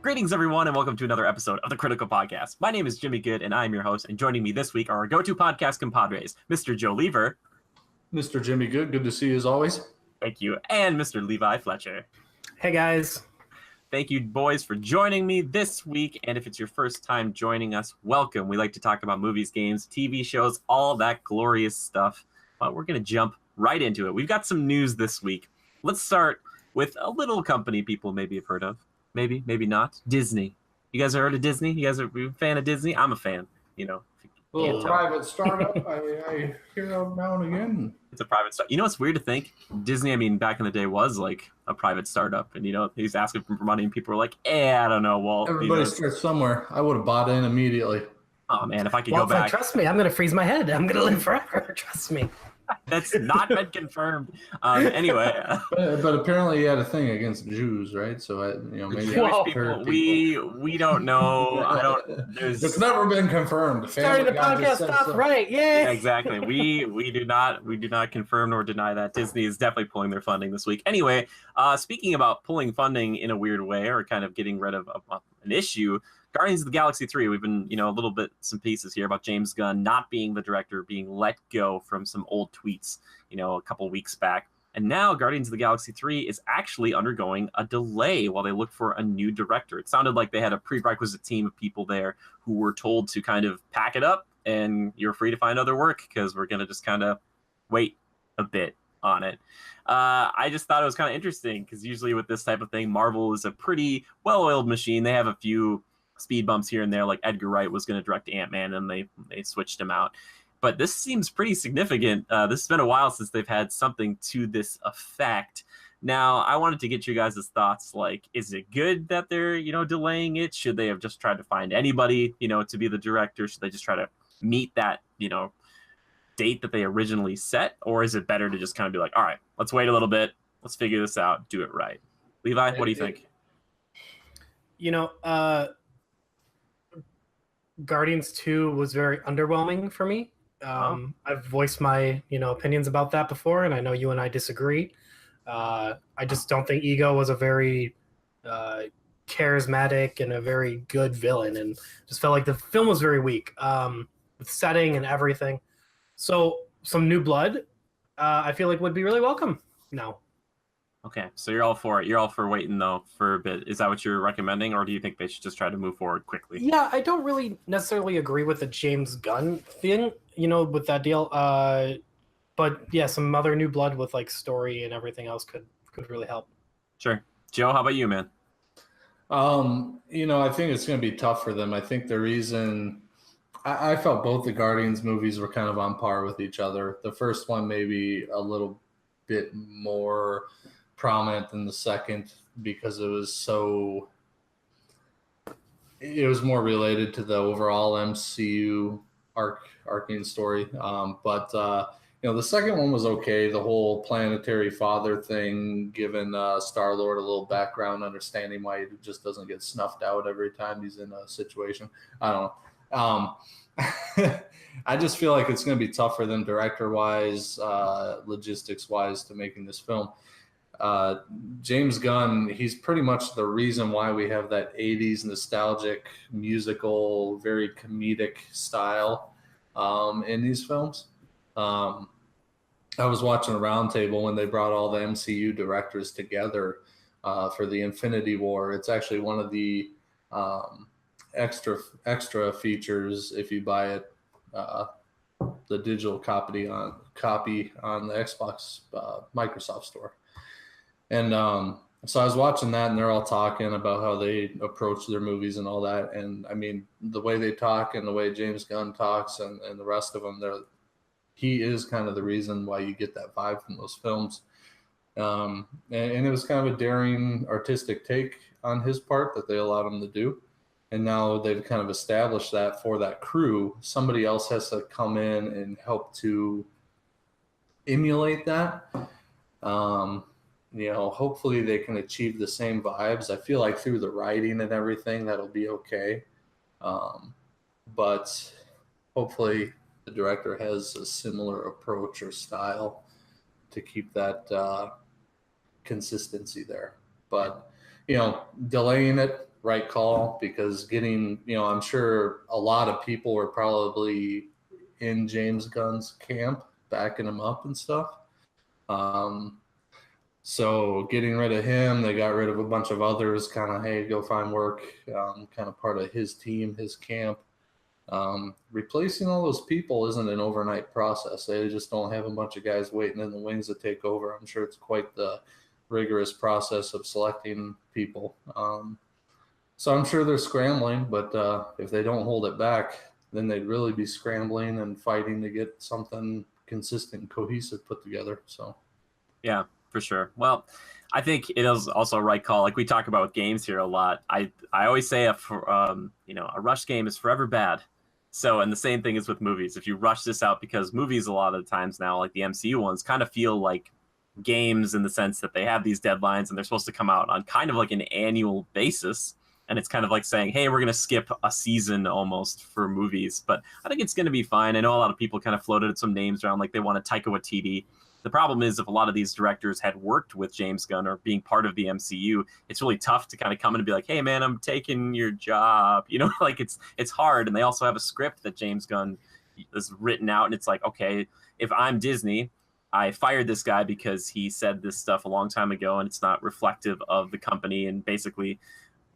Greetings, everyone, and welcome to another episode of the Critical Podcast. My name is Jimmy Good, and I'm your host, and joining me this week are our go-to podcast compadres, Mr. Joe Lever. Mr. Jimmy Good, good to see you as always. Thank you. And Mr. Levi Fletcher. Hey, guys. Thank you, boys, for joining me this week, and if it's your first time joining us, welcome. We like to talk about movies, games, TV shows, all that glorious stuff, but we're going to jump right into it. We've got some news this week. Let's start with a little company people maybe have heard of. Maybe, maybe not. Disney. You guys heard of Disney? You guys are a fan of Disney? I'm a fan, you know. A little private startup. I hear them now and again. It's a private startup. You know what's weird to think? Disney, I mean, back in the day was like a private startup. And, you know, he's asking for money and people were like, I don't know. Well, everybody starts somewhere. I would have bought in immediately. Oh, man, if I could go back. Trust me, I'm going to freeze my head. I'm going to live forever. Trust me. That's not been confirmed. Anyway, but apparently you had a thing against Jews, right? So maybe people, we don't know. I don't. It's never been confirmed. Starting the podcast off right, yeah. Exactly. We do not confirm nor deny that. Disney is definitely pulling their funding this week. Anyway, speaking about pulling funding in a weird way or kind of getting rid of an issue. Guardians of the Galaxy 3, we've been, a little bit, some pieces here about James Gunn not being the director, being let go from some old tweets, a couple weeks back. And now Guardians of the Galaxy 3 is actually undergoing a delay while they look for a new director. It sounded like they had a prerequisite team of people there who were told to kind of pack it up and you're free to find other work because we're going to just kind of wait a bit on it. I just thought it was kind of interesting because usually with this type of thing, Marvel is a pretty well-oiled machine. They have a few speed bumps here and there, like Edgar Wright was going to direct Ant-Man and they switched him out. But this seems pretty significant. This has been a while since they've had something to this effect. Now, I wanted to get you guys' thoughts. Like, is it good that they're, delaying it? Should they have just tried to find anybody, to be the director? Should they just try to meet that, date that they originally set? Or is it better to just kind of be like, all right, let's wait a little bit. Let's figure this out. Do it right. Levi, what do you think? Guardians 2 was very underwhelming for me. I've voiced my, opinions about that before, and I know you and I disagree. I just don't think Ego was a very charismatic and a very good villain, and just felt like the film was very weak with setting and everything. So some new blood, I feel like would be really welcome now. Okay, so you're all for it. You're all for waiting, though, for a bit. Is that what you're recommending, or do you think they should just try to move forward quickly? Yeah, I don't really necessarily agree with the James Gunn thing, with that deal. But, yeah, some other new blood with, story and everything else could really help. Sure. Joe, how about you, man? I think it's going to be tough for them. I think the reason... I felt both the Guardians movies were kind of on par with each other. The first one maybe a little bit more prominent than the second because it was more related to the overall MCU arcing story. But the second one was okay. The whole planetary father thing, giving Star-Lord a little background, understanding why he just doesn't get snuffed out every time he's in a situation. I don't know. I just feel like it's going to be tough for them director-wise, logistics-wise to making this film. James Gunn, he's pretty much the reason why we have that 80s nostalgic musical, very comedic style in these films. I was watching a roundtable when they brought all the MCU directors together for the Infinity War. It's actually one of the extra features if you buy it, the digital copy on the Xbox Microsoft store. And so I was watching that, and they're all talking about how they approach their movies and all that. And I mean, the way they talk and the way James Gunn talks and the rest of them, he is kind of the reason why you get that vibe from those films. And it was kind of a daring artistic take on his part that they allowed him to do. And now they've kind of established that for that crew, somebody else has to come in and help to emulate that. Hopefully they can achieve the same vibes. I feel like through the writing and everything, that'll be okay. But hopefully the director has a similar approach or style to keep that consistency there. But, delaying it right call, because getting, I'm sure a lot of people were probably in James Gunn's camp, backing him up and stuff. So getting rid of him, they got rid of a bunch of others, kind of, hey, go find work, kind of part of his team, his camp. Replacing all those people isn't an overnight process. They just don't have a bunch of guys waiting in the wings to take over. I'm sure it's quite the rigorous process of selecting people. So I'm sure they're scrambling, but if they don't hold it back, then they'd really be scrambling and fighting to get something consistent and cohesive put together. So, yeah, for sure. Well, I think it is also a right call. Like we talk about with games here a lot. I always say a rush game is forever bad. So, and the same thing is with movies. If you rush this out, because movies a lot of the times now, like the MCU ones, kind of feel like games in the sense that they have these deadlines and they're supposed to come out on kind of like an annual basis. And it's kind of like saying, hey, we're going to skip a season almost for movies. But I think it's going to be fine. I know a lot of people kind of floated some names around, like they want a Taika Waititi. The problem is if a lot of these directors had worked with James Gunn or being part of the MCU, it's really tough to kind of come in and be like, hey, man, I'm taking your job. Like it's hard. And they also have a script that James Gunn has written out. And it's like, okay, if I'm Disney, I fired this guy because he said this stuff a long time ago and it's not reflective of the company. And basically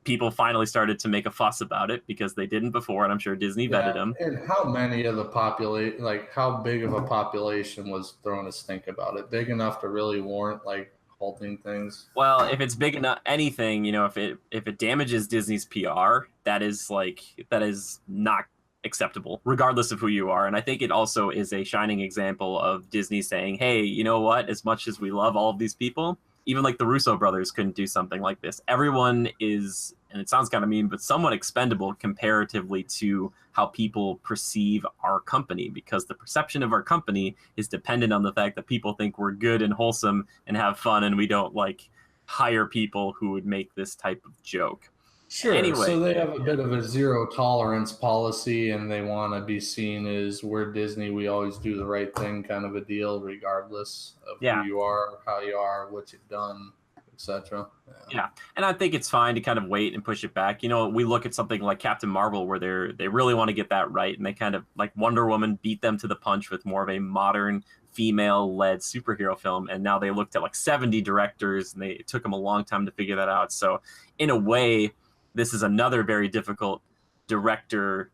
people finally started to make a fuss about it because they didn't before, and I'm sure Disney vetted him. And how many of the population, like how big of a population was throwing a stink about it? Big enough to really warrant like halting things? Well, if it's big enough, anything, if it damages Disney's PR, that is not acceptable, regardless of who you are. And I think it also is a shining example of Disney saying, hey, you know what? As much as we love all of these people, even like the Russo brothers couldn't do something like this. Everyone is, and it sounds kind of mean, but somewhat expendable comparatively to how people perceive our company, because the perception of our company is dependent on the fact that people think we're good and wholesome and have fun, and we don't like hire people who would make this type of joke. Sure. Anyway, so they have a bit of a zero tolerance policy, and they want to be seen as we're Disney. We always do the right thing, kind of a deal, regardless of who you are, how you are, what you've done, etc. Yeah, and I think it's fine to kind of wait and push it back. We look at something like Captain Marvel, where they really want to get that right, and they kind of like Wonder Woman beat them to the punch with more of a modern female-led superhero film, and now they looked at like 70 directors, and it took them a long time to figure that out. So in a way, this is another very difficult director,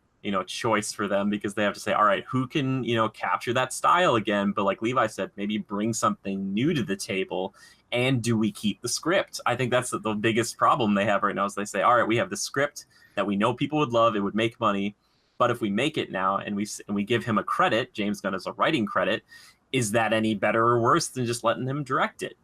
choice for them, because they have to say, all right, who can, capture that style again? But like Levi said, maybe bring something new to the table. And do we keep the script? I think that's the biggest problem they have right now, is they say, all right, we have the script that we know people would love. It would make money. But if we make it now and we give him a credit, James Gunn as a writing credit, is that any better or worse than just letting him direct it,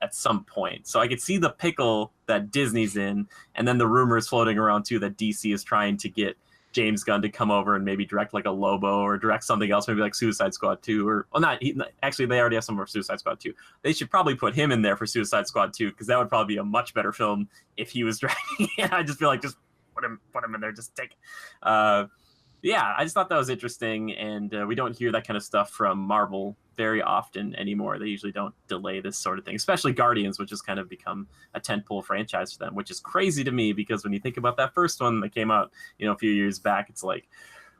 at some point? So I could see the pickle that Disney's in, and then the rumors floating around too that DC is trying to get James Gunn to come over and maybe direct like a Lobo or direct something else, maybe like Suicide Squad 2, or actually they already have some of Suicide Squad 2. They should probably put him in there for Suicide Squad 2, because that would probably be a much better film if he was directing it. I just feel like just put him in there, just take it. Yeah, I just thought that was interesting, and we don't hear that kind of stuff from Marvel very often anymore. They usually don't delay this sort of thing, especially Guardians, which has kind of become a tentpole franchise for them, which is crazy to me, because when you think about that first one that came out, a few years back, it's like,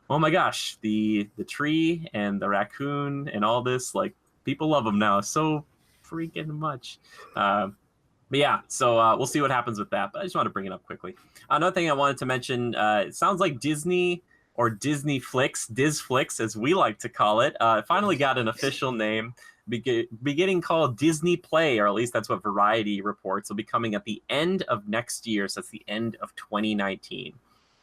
oh my gosh, the tree and the raccoon and all this, like, people love them now so freaking much. But yeah, so we'll see what happens with that. But I just want to bring it up quickly. Another thing I wanted to mention, it sounds like Disney, or Disney Flix, Dizflix, as we like to call it, finally got an official name, beginning called Disney Play, or at least that's what Variety reports. Will be coming at the end of next year, so that's the end of 2019.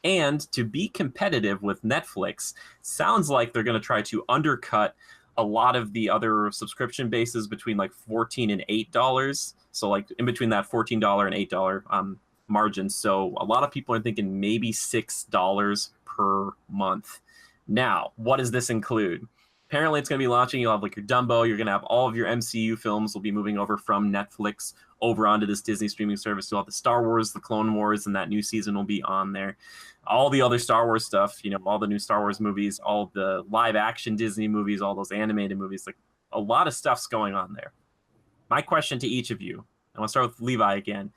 And to be competitive with Netflix, sounds like they're going to try to undercut a lot of the other subscription bases between like $14 and $8. So like in between that $14 and $8 margin. So a lot of people are thinking maybe $6 per month. Now, what does this include? Apparently it's going to be launching. You'll have like your Dumbo. You're going to have all of your MCU films will be moving over from Netflix over onto this Disney streaming service. You'll have the Star Wars, the Clone Wars, and that new season will be on there. All the other Star Wars stuff, all the new Star Wars movies, all the live action Disney movies, all those animated movies, like a lot of stuff's going on there. My question to each of you, I want to start with Levi again.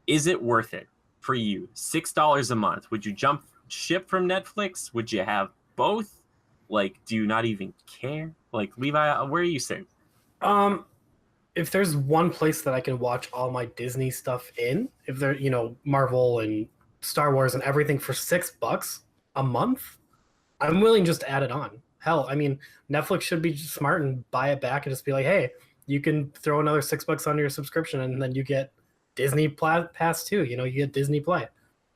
Is it worth it for you, $6 a month. Would you jump ship from Netflix? Would you have both? Like, do you not even care? Like, Levi, where are you sitting? If there's one place that I can watch all my Disney stuff in, if they're, Marvel and Star Wars and everything for $6 a month, I'm willing just to add it on. Hell, I mean, Netflix should be smart and buy it back and just be like, hey, you can throw another $6 on your subscription and then you get Disney Pass too. You get Disney Play.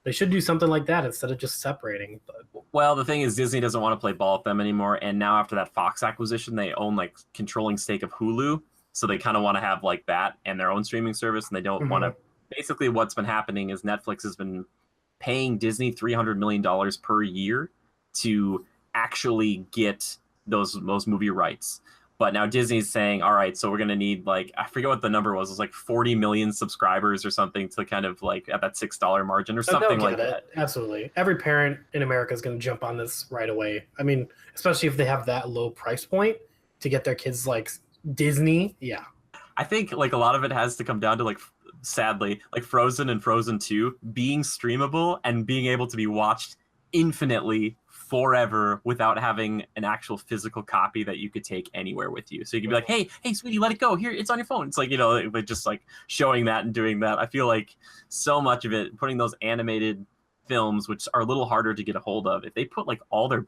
They should do something like that instead of just separating. But well, the thing is, Disney doesn't want to play ball with them anymore, and now after that Fox acquisition, they own like controlling stake of Hulu, so they kind of want to have like that and their own streaming service, and they don't want to. Basically, what's been happening is Netflix has been paying Disney $300 million per year to actually get those movie rights. But now Disney's saying, all right, so we're going to need like, I forget what the number was. It was like 40 million subscribers or something to kind of like at that $6 margin or something like that. Absolutely. Every parent in America is going to jump on this right away. I mean, especially if they have that low price point to get their kids like Disney. Yeah. I think like a lot of it has to come down to like, sadly, like Frozen and Frozen 2 being streamable and being able to be watched infinitely forever without having an actual physical copy that you could take anywhere with you. So you can be like, hey, sweetie, let it go. Here, it's on your phone. It's like, but just like showing that and doing that. I feel like so much of it, putting those animated films, which are a little harder to get a hold of, if they put like all their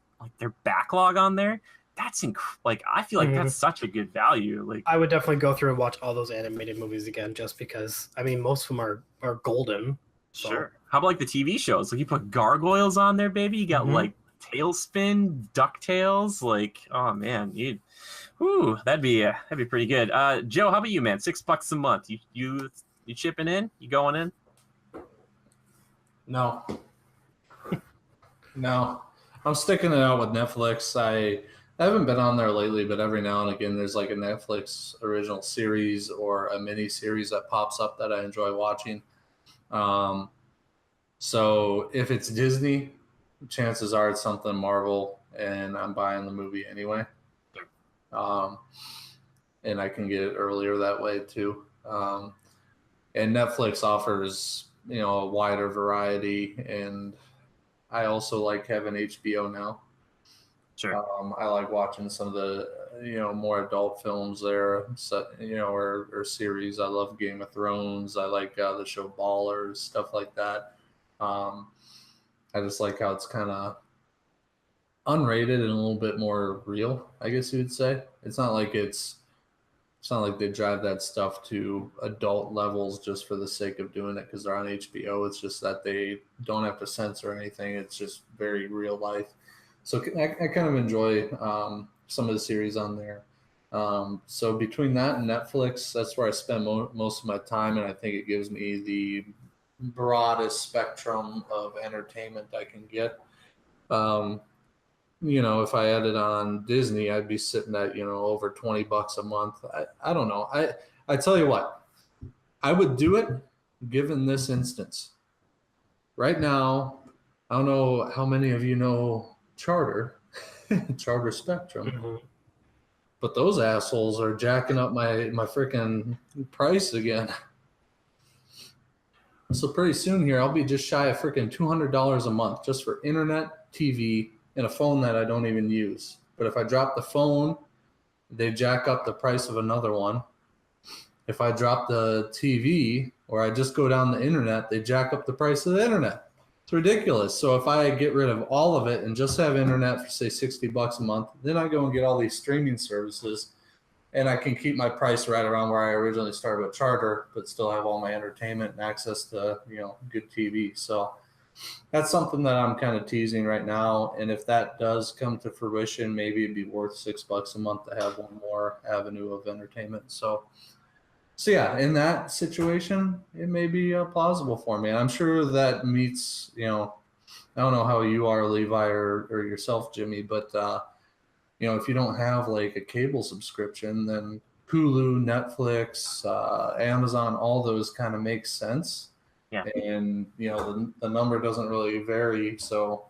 backlog on there, that's like, I feel like that's such a good value. Like, I would definitely go through and watch all those animated movies again, just because, I mean, most of them are golden. So. Sure. How about like the TV shows? Like you put Gargoyles on there, baby. You got like Tailspin, DuckTales, like, oh man, that'd be pretty good. Joe, how about you, man? $6 a month. You chipping in? You going in? No. No. I'm sticking it out with Netflix. I haven't been on there lately, but every now and again there's like a Netflix original series or a mini series that pops up that I enjoy watching. So if it's Disney, chances are it's something Marvel, and I'm buying the movie anyway. And I can get it earlier that way too. And Netflix offers, a wider variety, and I also like having HBO now. Sure. I like watching some of the, more adult films there, so, or series. I love Game of Thrones. I like the show Ballers, stuff like that. I just like how it's kind of unrated and a little bit more real, I guess you would say. It's not like they drive that stuff to adult levels just for the sake of doing it because they're on HBO. It's just that they don't have to censor anything. It's just very real life. So I kind of enjoy some of the series on there. So between that and Netflix, that's where I spend most of my time, and I think it gives me the broadest spectrum of entertainment I can get. If I had it on Disney, I'd be sitting at, over $20 a month. I don't know. I tell you what, I would do it given this instance. Right now, I don't know how many of you know Charter Spectrum, but those assholes are jacking up my freaking price again. So pretty soon here, I'll be just shy of freaking $200 a month just for internet, TV, and a phone that I don't even use. But if I drop the phone, they jack up the price of another one. If I drop the TV or I just go down the internet, they jack up the price of the internet. It's ridiculous. So if I get rid of all of it and just have internet for say $60 a month, then I go and get all these streaming services, and I can keep my price right around where I originally started with Charter, but still have all my entertainment and access to, good TV. So that's something that I'm kind of teasing right now. And if that does come to fruition, maybe it'd be worth $6 a month to have one more avenue of entertainment. So yeah, in that situation, it may be plausible for me. And I'm sure that meets, I don't know how you are, Levi, or yourself, Jimmy, but if you don't have like a cable subscription, then Hulu, Netflix, Amazon, all those kind of make sense. Yeah. And, the number doesn't really vary. So,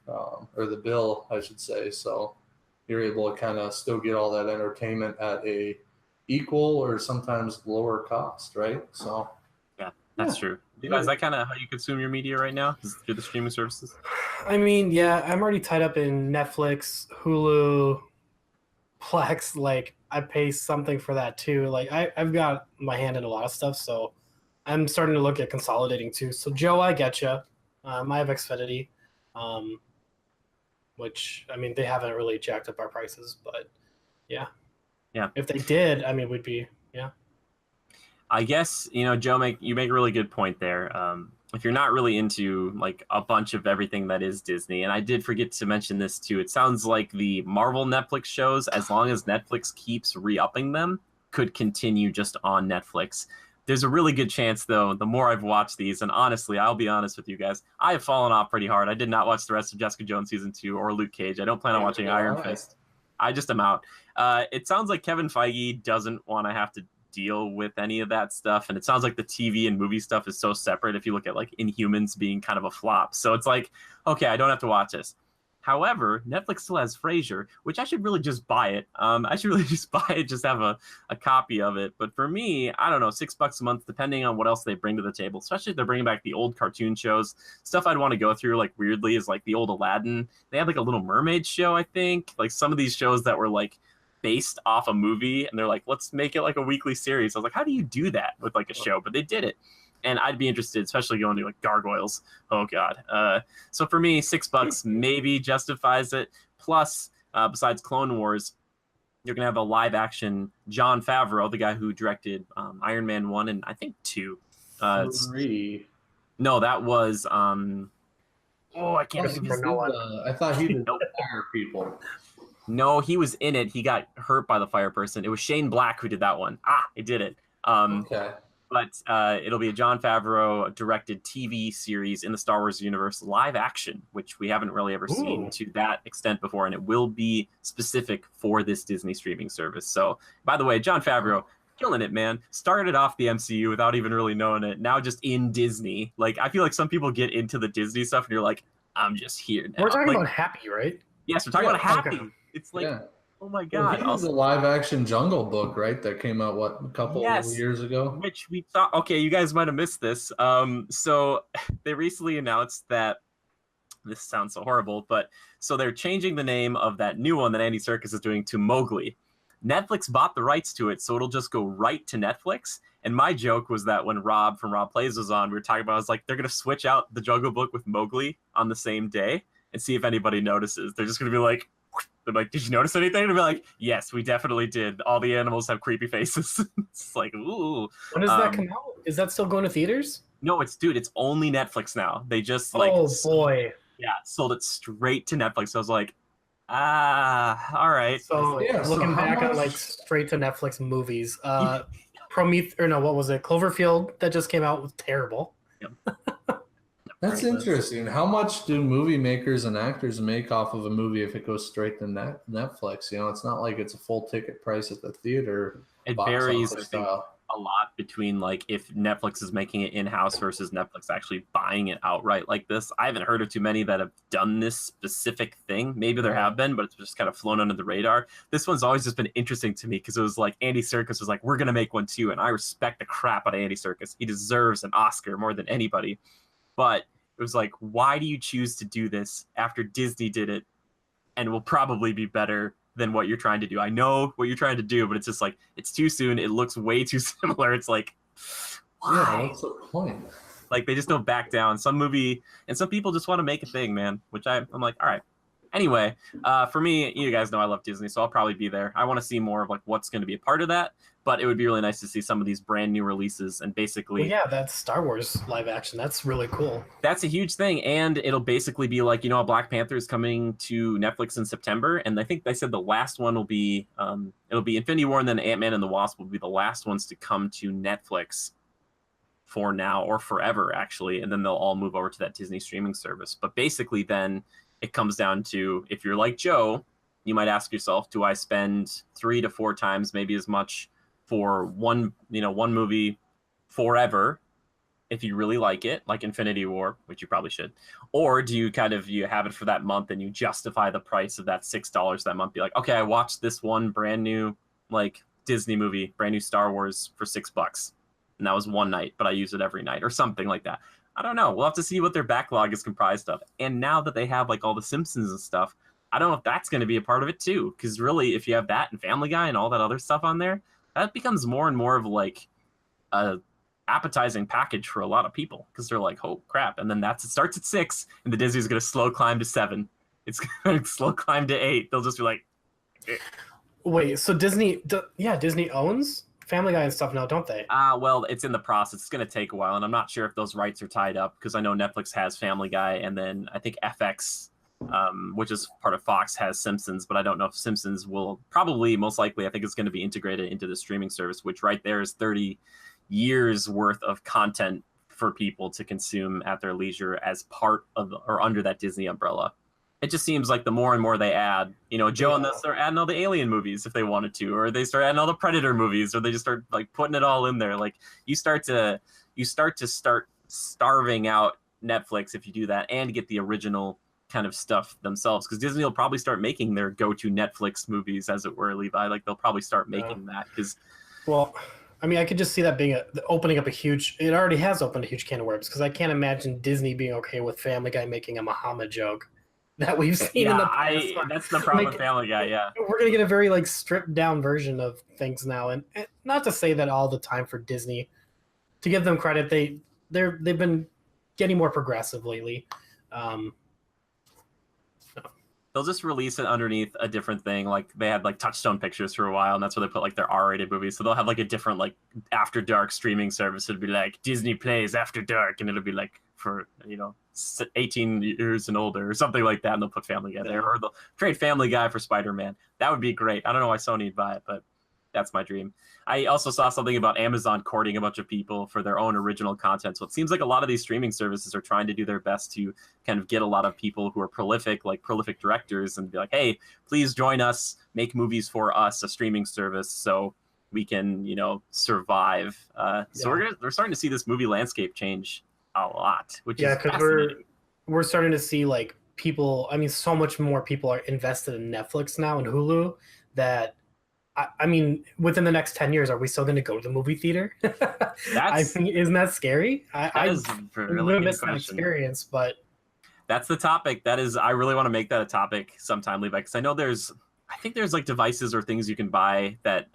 or the bill, I should say. So you're able to kind of still get all that entertainment at a equal or sometimes lower cost, right? So, yeah. That's true. You guys, that kind of how you consume your media right now is through the streaming services. I mean, yeah, I'm already tied up in Netflix, Hulu, Plex. Like, I pay something for that too. Like, I've got my hand in a lot of stuff, so I'm starting to look at consolidating too. So, Joe, I get you. I have Xfinity, which, I mean, they haven't really jacked up our prices, but yeah. Yeah. If they did, I mean, we'd be, yeah. I guess, Joe, you make a really good point there. If you're not really into like a bunch of everything that is Disney, and I did forget to mention this too, it sounds like the Marvel Netflix shows, as long as Netflix keeps re-upping them, could continue just on Netflix. There's a really good chance, though, the more I've watched these, and honestly, I'll be honest with you guys, I have fallen off pretty hard. I did not watch the rest of Jessica Jones Season 2 or Luke Cage. I don't plan on watching Iron Fist. I just am out. It sounds like Kevin Feige doesn't want to have to deal with any of that stuff, and it sounds like the TV and movie stuff is so separate if you look at like Inhumans being kind of a flop. So it's like, okay, I don't have to watch this. However, Netflix still has Frasier, which I should really just buy it. I should really just buy it, just have a copy of it. But for me, I don't know, $6 a month, depending on what else they bring to the table, especially if they're bringing back the old cartoon shows. Stuff I'd want to go through, like weirdly, is like the old Aladdin. They had like a Little Mermaid show, I think. Like some of these shows that were like based off a movie, and they're like, let's make it like a weekly series. I was like, how do you do that with like a show? But they did it. And I'd be interested, especially going to like Gargoyles. Oh God. So for me, $6 maybe justifies it. Plus, besides Clone Wars, you're gonna have a live action Jon Favreau, the guy who directed Iron Man 1 and I think 2. 3. No, that was I can't think of his name. I thought he did Fire People. No, he was in it. He got hurt by the fire person. It was Shane Black who did that one. I did it. Okay. But it'll be a Jon Favreau directed TV series in the Star Wars universe, live action, which we haven't really ever seen to that extent before. And it will be specific for this Disney streaming service. So, by the way, Jon Favreau, killing it, man. Started off the MCU without even really knowing it. Now just in Disney. Like, I feel like some people get into the Disney stuff and you're like, I'm just here now. We're talking about Happy, right? Yes, we're talking about Happy. Okay. It's like, oh my God. Well, he was a live action Jungle Book, right? That came out, a couple of years ago? Which we thought, okay, you guys might have missed this. So they recently announced that, this sounds so horrible, but so they're changing the name of that new one that Andy Serkis is doing to Mowgli. Netflix bought the rights to it, so it'll just go right to Netflix. And my joke was that when Rob from Rob Plays was on, we were talking about, I was like, they're going to switch out the Jungle Book with Mowgli on the same day and see if anybody notices. They're just going to be like, they're like, did you notice anything? And they'll be like, yes, we definitely did. All the animals have creepy faces. It's like, ooh. When does that come out? Is that still going to theaters? No, it's only Netflix now. They just oh boy, sold it straight to Netflix. I was like, all right. So looking back on like straight to Netflix movies, Prometheus, or no, what was it? Cloverfield that just came out was terrible. Yep. That's interesting. How much do movie makers and actors make off of a movie if it goes straight to Netflix? It's not like it's a full ticket price at the theater. It varies, I think, a lot between like if Netflix is making it in-house versus Netflix actually buying it outright like this. I haven't heard of too many that have done this specific thing. Maybe there have been, but it's just kind of flown under the radar. This one's always just been interesting to me because it was like Andy Serkis was like, we're going to make one too. And I respect the crap out of Andy Serkis. He deserves an Oscar more than anybody. But it was like, why do you choose to do this after Disney did it and will probably be better than what you're trying to do? I know what you're trying to do, but it's just like, it's too soon. It looks way too similar. It's like, why? Yeah, what's the point? Like, they just don't back down. Some people just want to make a thing, man, which I'm like, all right. Anyway, for me, you guys know I love Disney, so I'll probably be there. I want to see more of like what's going to be a part of that, but it would be really nice to see some of these brand new releases and basically. Well, that's Star Wars live action. That's really cool. That's a huge thing, and it'll basically be like, Black Panther is coming to Netflix in September, and I think they said the last one will be it'll be Infinity War, and then Ant-Man and the Wasp will be the last ones to come to Netflix for now or forever, actually, and then they'll all move over to that Disney streaming service. But basically, then it comes down to, if you're like Joe, you might ask yourself, do I spend 3 to 4 times maybe as much for one movie forever if you really like it, like Infinity War, which you probably should, or do you you have it for that month and you justify the price of that $6 that month? Be like, okay, I watched this one brand new like Disney movie, brand new Star Wars for $6. and that was one night, but I use it every night or something like that. I don't know. We'll have to see what their backlog is comprised of. And now that they have like all the Simpsons and stuff, I don't know if that's going to be a part of it too. Because really, if you have that and Family Guy and all that other stuff on there, that becomes more and more of like a appetizing package for a lot of people. Because they're like, oh crap! And then it starts at 6, and the Disney's going to slow climb to 7. It's going to slow climb to 8. They'll just be like, eh. Wait, so Disney owns Family Guy and stuff now, don't they? Well, it's in the process. It's going to take a while, and I'm not sure if those rights are tied up because I know Netflix has Family Guy, and then I think FX, which is part of Fox, has Simpsons, but I don't know if Simpsons will probably, most likely, I think it's going to be integrated into the streaming service, which right there is 30 years worth of content for people to consume at their leisure as part of or under that Disney umbrella. It just seems like the more and more they add, Joe and they'll start adding all the Alien movies if they wanted to, or they start adding all the Predator movies, or they just start like putting it all in there. Like you start to starving out Netflix if you do that and get the original kind of stuff themselves, because Disney will probably start making their go-to Netflix movies, as it were, Levi. Like they'll probably start making that because. Well, I mean, I could just see that being opening up a huge. It already has opened a huge can of worms because I can't imagine Disney being okay with Family Guy making a Muhammad joke that we've seen in the past. That's the problem with Family Guy. Yeah, we're gonna get a very like stripped down version of things now, and not to say that all the time for Disney. To give them credit, they've been getting more progressive lately. They'll just release it underneath a different thing. Like they had like Touchstone Pictures for a while, and that's where they put like their R-rated movies. So they'll have like a different like after dark streaming service. It'd be like Disney Plays After Dark, and it'll be like for 18 years and older or something like that, and they'll put Family Guy there, or they'll trade Family Guy for Spider-Man. That would be great. I don't know why Sony would buy it, but that's my dream. I also saw something about Amazon courting a bunch of people for their own original content. So it seems like a lot of these streaming services are trying to do their best to kind of get a lot of people who are prolific directors, and be like, hey, please join us, make movies for us, a streaming service, so we can, survive. So we're starting to see this movie landscape change a lot, which is fascinating. We're starting to see like people. I mean, so much more people are invested in Netflix now and Hulu that. I mean, within the next 10 years, are we still going to go to the movie theater? I think, isn't that scary? I really miss that experience, but that's the topic. I really want to make that a topic sometime, Levi, because I know I think there's like devices or things you can buy that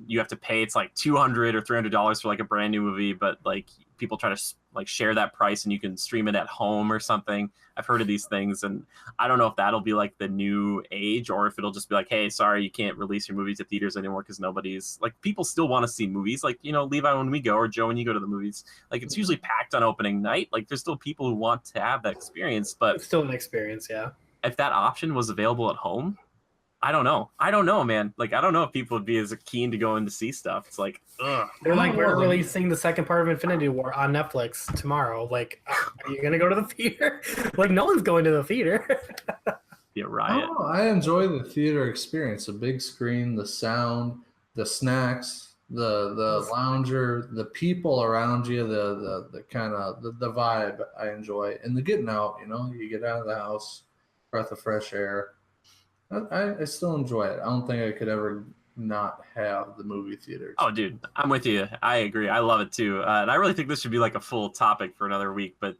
you have to pay. It's like $200 or $300 for like a brand new movie, but like people try to like share that price and you can stream it at home or something. I've heard of these things, and I don't know if that'll be like the new age or if it'll just be like, hey, sorry, you can't release your movies at theaters anymore because nobody's like, people still want to see movies. Like, Levi, when we go, or Joe, when you go to the movies, like it's usually packed on opening night. Like there's still people who want to have that experience, but it's still an experience. Yeah. If that option was available at home, I don't know, man. Like, I don't know if people would be as keen to go in to see stuff. It's like, ugh. They're like, we're releasing the second part of Infinity War on Netflix tomorrow. Like, are you going to go to the theater? Like, no one's going to the theater. Be a riot. Oh, I enjoy the theater experience. The big screen, the sound, the snacks, the lounger, the people around you, the kind of the vibe I enjoy. And the getting out, you get out of the house, breath of fresh air. I still enjoy it. I don't think I could ever not have the movie theater. Oh, dude, I'm with you. I agree. I love it too. And I really think this should be like a full topic for another week, but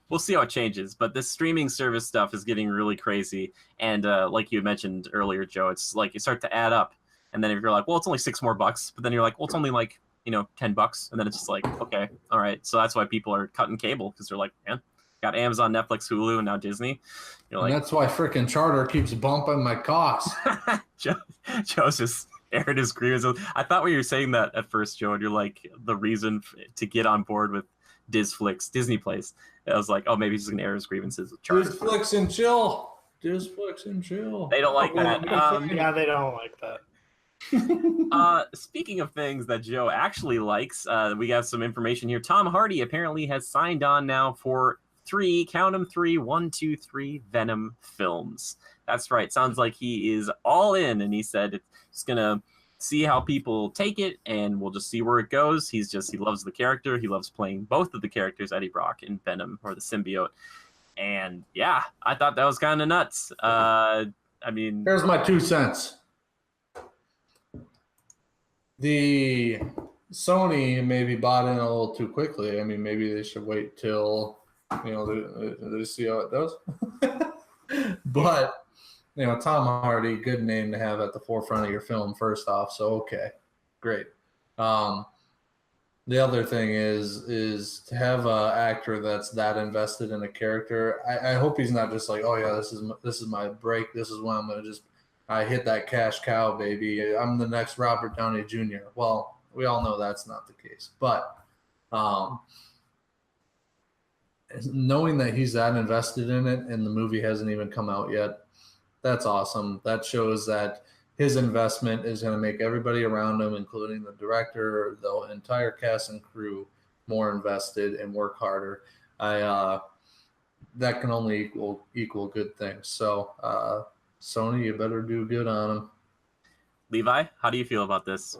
we'll see how it changes. But this streaming service stuff is getting really crazy. And like you mentioned earlier, Joe, it's like you start to add up. And then if you're like, well, it's only $6 more, but then you're like, well, it's only like, $10. And then it's just like, okay, all right. So that's why people are cutting cable, because they're like, man, got Amazon, Netflix, Hulu, and now Disney. You're like, and that's why freaking Charter keeps bumping my costs. Joe's just aired his grievances. I thought when you were saying that at first, Joe, and you're like, the reason to get on board with Disney Plays. I was like, oh, maybe he's going to air his grievances with Charter. Disflix and chill. Disflix and chill. They don't like that. Yeah, they don't like that. Speaking of things that Joe actually likes, we got some information here. Tom Hardy apparently has signed on now for 3 Venom films. That's right. Sounds like he is all in, and he said he's gonna see how people take it, and we'll just see where it goes. He loves the character. He loves playing both of the characters, Eddie Brock and Venom, or the symbiote. And yeah, I thought that was kind of nuts. I mean, here's my 2 cents. The Sony maybe bought in a little too quickly. I mean, maybe they should wait till they see how it does. But Tom Hardy, good name to have at the forefront of your film. First off, so okay, great. The other thing is to have an actor that's that invested in a character. I hope he's not just like, oh yeah, this is my break. This is when I'm gonna I hit that cash cow, baby. I'm the next Robert Downey Jr. Well, we all know that's not the case, but knowing that he's that invested in it and the movie hasn't even come out yet, that's awesome. That shows that his investment is going to make everybody around him, including the director, the entire cast and crew, more invested and work harder. That can only equal good things. So, Sony, you better do good on him. Levi, how do you feel about this?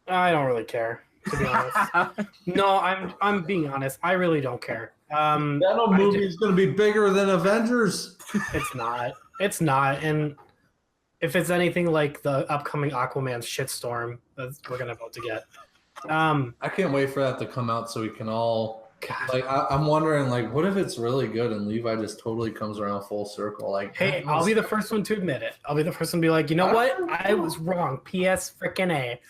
I don't really care, to be honest. No, I'm being honest. I really don't care. Venom movie is going to be bigger than Avengers. It's not. And if it's anything like the upcoming Aquaman shitstorm that we're about to get. I can't wait for that to come out so we can all I'm wondering what if it's really good and Levi just totally comes around full circle. Hey, I'll be the first one to admit it. I'll be the first one to be like, you know what? I was wrong. PS freaking A.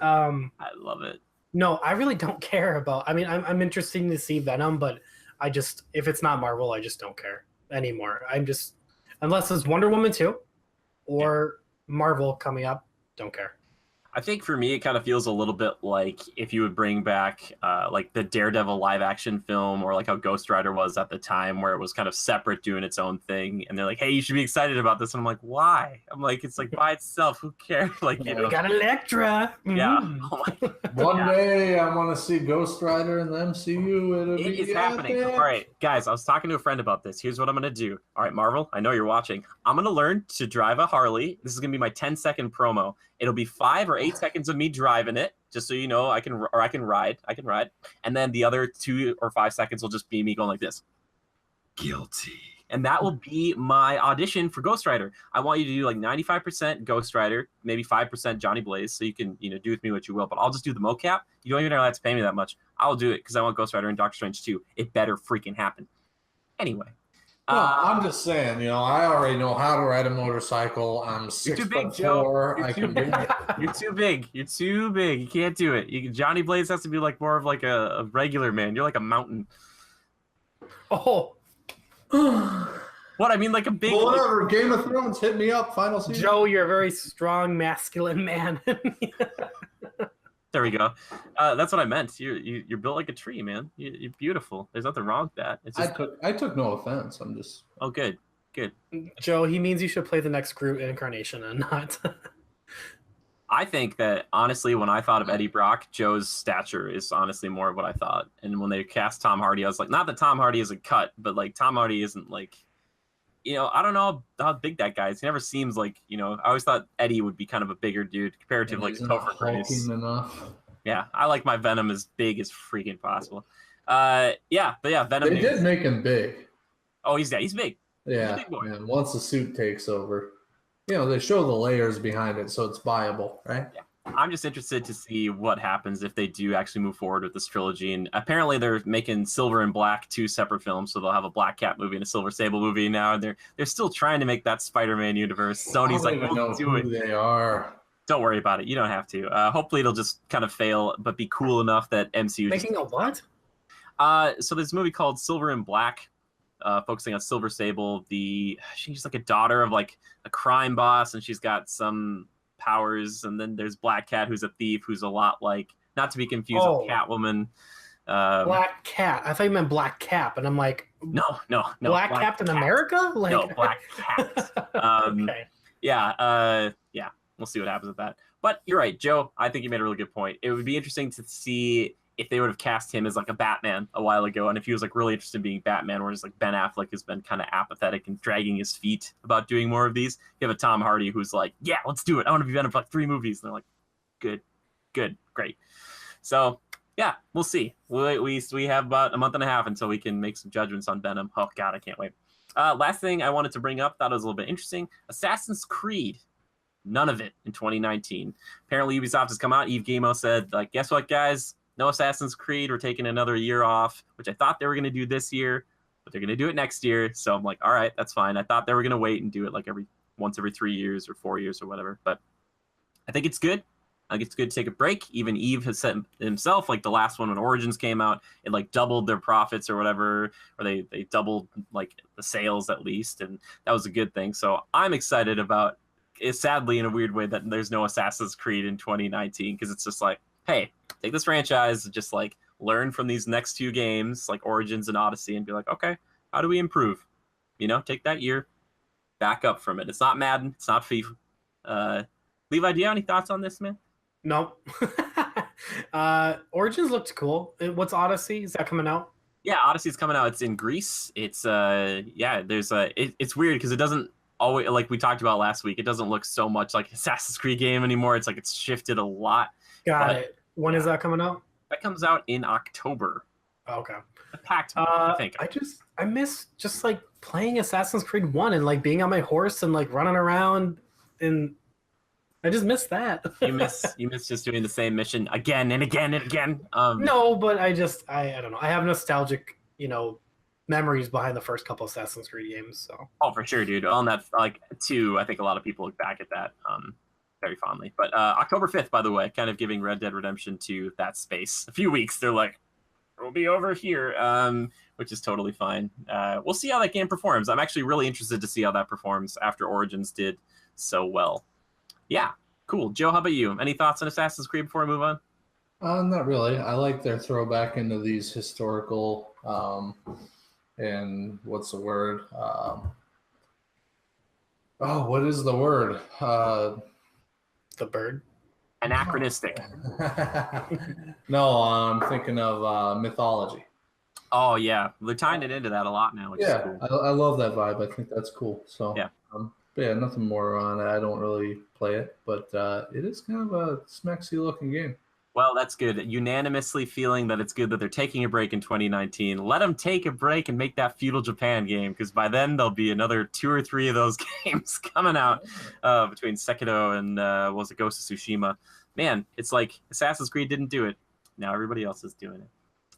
I love it. No, I really don't care about. I mean, I'm interested to see Venom, but if it's not Marvel, I just don't care anymore. Unless it's Wonder Woman 2 or Marvel coming up, don't care. I think for me, it kind of feels a little bit like if you would bring back the Daredevil live action film, or like how Ghost Rider was at the time, where it was kind of separate doing its own thing. And they're like, hey, you should be excited about this. And I'm like, why? I'm like, it's like by itself. Who cares? We got Elektra. Yeah. One day I want to see Ghost Rider in the MCU. It is happening. All right, guys, I was talking to a friend about this. Here's what I'm going to do. All right, Marvel, I know you're watching. I'm going to learn to drive a Harley. This is going to be my 10-second promo. It'll be 5 or 8 seconds of me driving it, just so you know I can ride. And then the other 2 or 5 seconds will just be me going like this. Guilty. And that will be my audition for Ghost Rider. I want you to do 95% Ghost Rider, maybe 5% Johnny Blaze, so you can do with me what you will. But I'll just do the mocap. You don't even have to pay me that much. I'll do it because I want Ghost Rider and Doctor Strange 2. It better freaking happen. Anyway. Well, I'm just saying, I already know how to ride a motorcycle. I'm 6'4". I can do it. You're too big. You're too big. You can't do it. Johnny Blaze has to be more of a regular man. You're like a mountain. Oh. What? I mean, a big. Well, whatever. Game of Thrones, hit me up. Final season. Joe, you're a very strong, masculine man. There we go. That's what I meant. You're built like a tree, man. You're beautiful. There's nothing wrong with that. It's just... I took no offense. I'm just. Oh, good. Joe, he means you should play the next Groot incarnation and not. I think that honestly, when I thought of Eddie Brock, Joe's stature is honestly more of what I thought. And when they cast Tom Hardy, I was like, not that Tom Hardy isn't cut, but Tom Hardy isn't I don't know how big that guy is. He never seems I always thought Eddie would be kind of a bigger dude compared to Topher Grace. Yeah, I like my Venom as big as freaking possible. Venom. They did make him big. Oh, he's big. Yeah, he's a big boy. And once the suit takes over, they show the layers behind it, so it's viable, right? Yeah. I'm just interested to see what happens if they do actually move forward with this trilogy. And apparently they're making Silver and Black 2 separate films, so they'll have a Black Cat movie and a Silver Sable movie now. And they're still trying to make that Spider-Man universe. Sony's like, we'll do it. They are. Don't worry about it. You don't have to. Hopefully it'll just kind of fail, but be cool enough that MCU making a what? So there's a movie called Silver and Black, focusing on Silver Sable. She's a daughter of a crime boss, and she's got some powers. And then there's Black Cat, who's a thief, who's a lot not to be confused with Catwoman. Black Cat. I thought you meant Black Cap, and I'm like, no. Black Captain America? No, Black Cat. Okay. Yeah. We'll see what happens with that. But you're right, Joe. I think you made a really good point. It would be interesting to see if they would have cast him as a Batman a while ago, and if he was really interested in being Batman, whereas Ben Affleck has been kind of apathetic and dragging his feet about doing more of these. You have a Tom Hardy who's yeah, let's do it. I want to be Venom for 3 movies. And they're like, good, great. So yeah, we'll see. We have about a month and a half until we can make some judgments on Venom. Oh God, I can't wait. Last thing I wanted to bring up, thought it was a little bit interesting. Assassin's Creed None of it in 2019. Apparently, Ubisoft has come out. Yves Guillemot said, like, guess what, guys? No Assassin's Creed. We're taking another year off, which I thought they were going to do this year, but they're going to do it next year. So I'm like, all right, that's fine. I thought they were going to wait and do it like once every 3 years or 4 years or whatever. But I think it's good. I think it's good to take a break. Even Yves has said himself, like the last one when Origins came out, it like doubled their profits or whatever, or they doubled like the sales at least, and that was a good thing. So I'm excited about it, sadly in a weird way, that there's no Assassin's Creed in 2019, because it's just like, hey, take this franchise and just like learn from these next two games, like Origins and Odyssey, and be like, okay, how do we improve? You know, take that year, back up from it. It's not Madden, it's not FIFA. Levi, do you have any thoughts on this, man? Nope. Origins looked cool. What's Odyssey? Is that coming out? Yeah, Odyssey's coming out. It's in Greece. It's it's weird because it doesn't always, like we talked about last week, it doesn't look so much like Assassin's Creed game anymore. It's like it's shifted a lot. Got it. When is that coming out? That comes out in October. Okay. A packed month, I think. I miss just like playing Assassin's Creed 1 and like being on my horse and like running around, and I just miss that. you miss just doing the same mission again and again and again. No, but I don't know. I have nostalgic, memories behind the first couple Assassin's Creed games. So. Oh, for sure, dude. On that, like 2, I think a lot of people look back at that very fondly. But October 5th, by the way, kind of giving Red Dead Redemption 2 that space. A few weeks, they're like, we'll be over here, which is totally fine. We'll see how that game performs. I'm actually really interested to see how that performs after Origins did so well. Yeah, cool. Joe, how about you? Any thoughts on Assassin's Creed before we move on? Not really. I like their throwback into these historical, and what's the word? What is the word? The bird? Anachronistic. No, I'm thinking of mythology. Oh, yeah. They're tying it into that a lot now, which is cool. I love that vibe. I think that's cool. So yeah. Yeah, nothing more on it. I don't really play it, but it is kind of a smexy looking game. Well, that's good. Unanimously feeling that it's good that they're taking a break in 2019. Let them take a break and make that Feudal Japan game, because by then there'll be another 2 or 3 of those games coming out between Sekiro and Ghost of Tsushima. Man, it's like Assassin's Creed didn't do it. Now everybody else is doing it.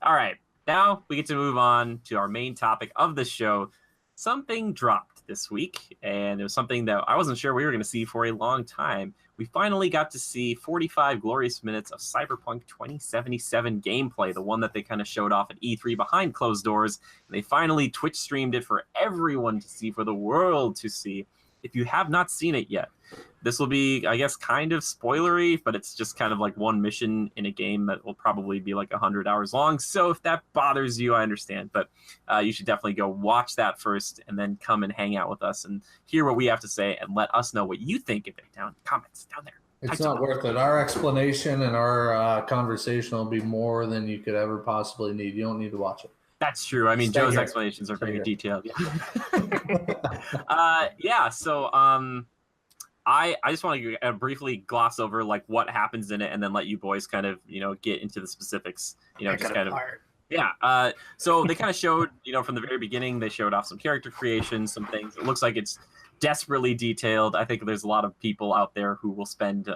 All right, now we get to move on to our main topic of the show. Something dropped this week, and it was something that I wasn't sure we were going to see for a long time. We finally got to see 45 glorious minutes of CyberPunk 2077 gameplay, the one that they kind of showed off at E3 behind closed doors. And they finally Twitch streamed it for everyone to see, for the world to see. If you have not seen it yet, this will be, I guess, kind of spoilery, but it's just kind of like one mission in a game that will probably be like 100 hours long. So if that bothers you, I understand. But you should definitely go watch that first and then come and hang out with us and hear what we have to say and let us know what you think of it down in the comments down there. It's not worth it. Our explanation and our conversation will be more than you could ever possibly need. You don't need to watch it. That's true. I mean, Joe's explanations are pretty detailed. Yeah. So I just want to briefly gloss over like what happens in it, and then let you boys kind of get into the specifics. Just kind of. Yeah. So they kind of showed from the very beginning. They showed off some character creation, some things. It looks like it's desperately detailed. I think there's a lot of people out there who will spend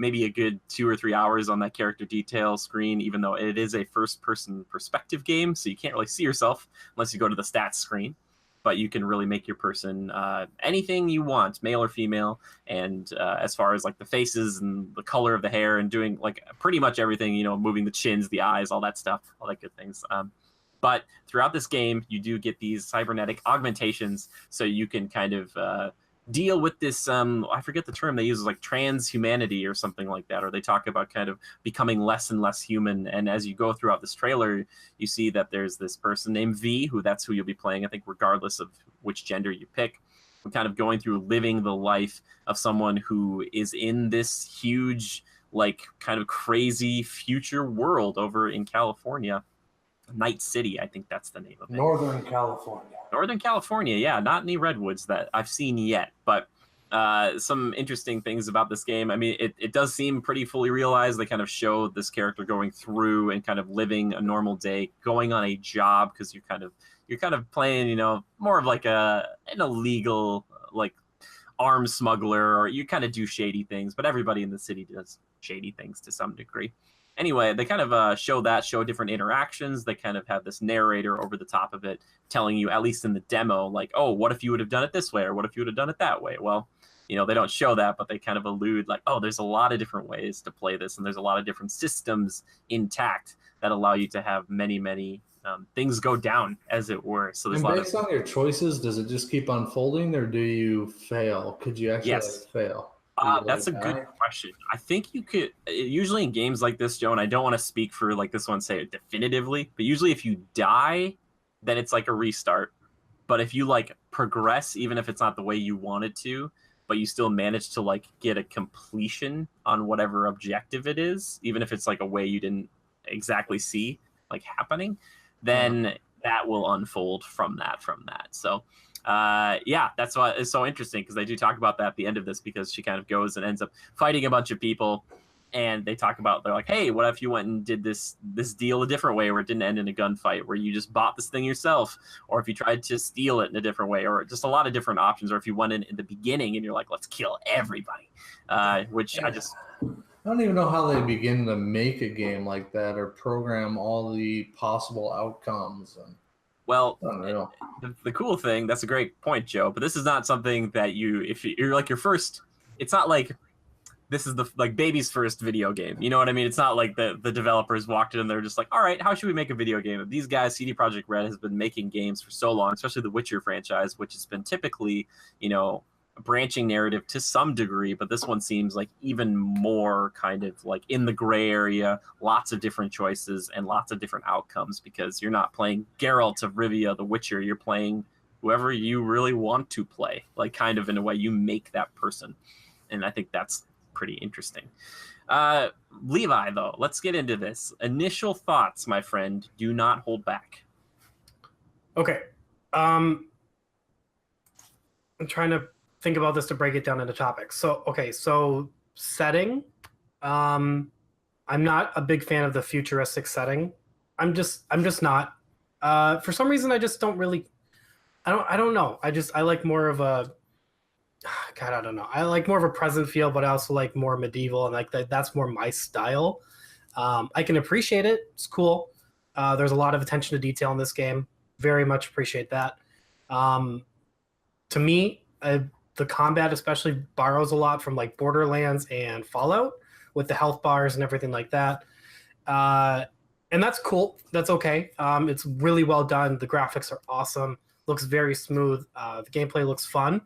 maybe a good 2 or 3 hours on that character detail screen, even though it is a first-person perspective game, so you can't really see yourself unless you go to the stats screen. But you can really make your person anything you want, male or female. And as far as like the faces and the color of the hair and doing like pretty much everything, moving the chins, the eyes, all that stuff, all that good things. But throughout this game, you do get these cybernetic augmentations, so you can kind of deal with this, I forget the term they use, like transhumanity or something like that, or they talk about kind of becoming less and less human. And as you go throughout this trailer, you see that there's this person named V, that's who you'll be playing, I think, regardless of which gender you pick. I'm kind of going through living the life of someone who is in this huge, like, kind of crazy future world over in California. Night City, I think that's the name of it. Northern California, yeah, not any redwoods that I've seen yet, but some interesting things about this game. I mean, it does seem pretty fully realized. They kind of show this character going through and kind of living a normal day, going on a job, because you're kind of playing, more of like an illegal, like arms smuggler, or you kind of do shady things, but everybody in the city does shady things to some degree. Anyway, they kind of show different interactions. They kind of have this narrator over the top of it telling you, at least in the demo, like, oh, what if you would have done it this way, or what if you would have done it that way? Well, they don't show that, but they kind of allude like, oh, there's a lot of different ways to play this, and there's a lot of different systems intact that allow you to have many, many things go down, as it were. So there's based on your choices, does it just keep unfolding, or do you fail? Could you actually fail? That's a good question. I think you could, usually in games like this, Joe, and I don't want to speak for like this one, say it definitively, but usually if you die, then it's like a restart. But if you like progress, even if it's not the way you wanted to, but you still manage to like get a completion on whatever objective it is, even if it's like a way you didn't exactly see like happening, then that will unfold from that. So that's why it's so interesting, because they do talk about that at the end of this, because she kind of goes and ends up fighting a bunch of people, and they talk about, they're like, hey, what if you went and did this deal a different way, where it didn't end in a gunfight, where you just bought this thing yourself, or if you tried to steal it in a different way, or just a lot of different options, or if you went in the beginning and you're like, let's kill everybody, which I don't even know how they begin to make a game like that, or program all the possible outcomes. Well, the cool thing, that's a great point, Joe, but this is not something that if you're like your first, it's not like this is the like baby's first video game. You know what I mean? It's not like the developers walked in and they're just like, all right, how should we make a video game? These guys, CD Projekt Red, has been making games for so long, especially the Witcher franchise, which has been typically, a branching narrative to some degree, but this one seems like even more kind of like in the gray area, lots of different choices and lots of different outcomes, because you're not playing Geralt of Rivia, the Witcher, you're playing whoever you really want to play, like kind of in a way you make that person. And I think that's pretty interesting. Levi, though, let's get into this. Initial thoughts, my friend. Do not hold back. Okay. I'm trying to think about this to break it down into topics. So setting. I'm not a big fan of the futuristic setting. I'm just not. For some reason, I just don't really. I don't know. I like more of a. God, I don't know. I like more of a present feel, but I also like more medieval, and like that's more my style. I can appreciate it. It's cool. There's a lot of attention to detail in this game. Very much appreciate that. To me, the combat especially borrows a lot from like Borderlands and Fallout, with the health bars and everything like that. And that's cool. That's okay. It's really well done. The graphics are awesome. Looks very smooth. The gameplay looks fun.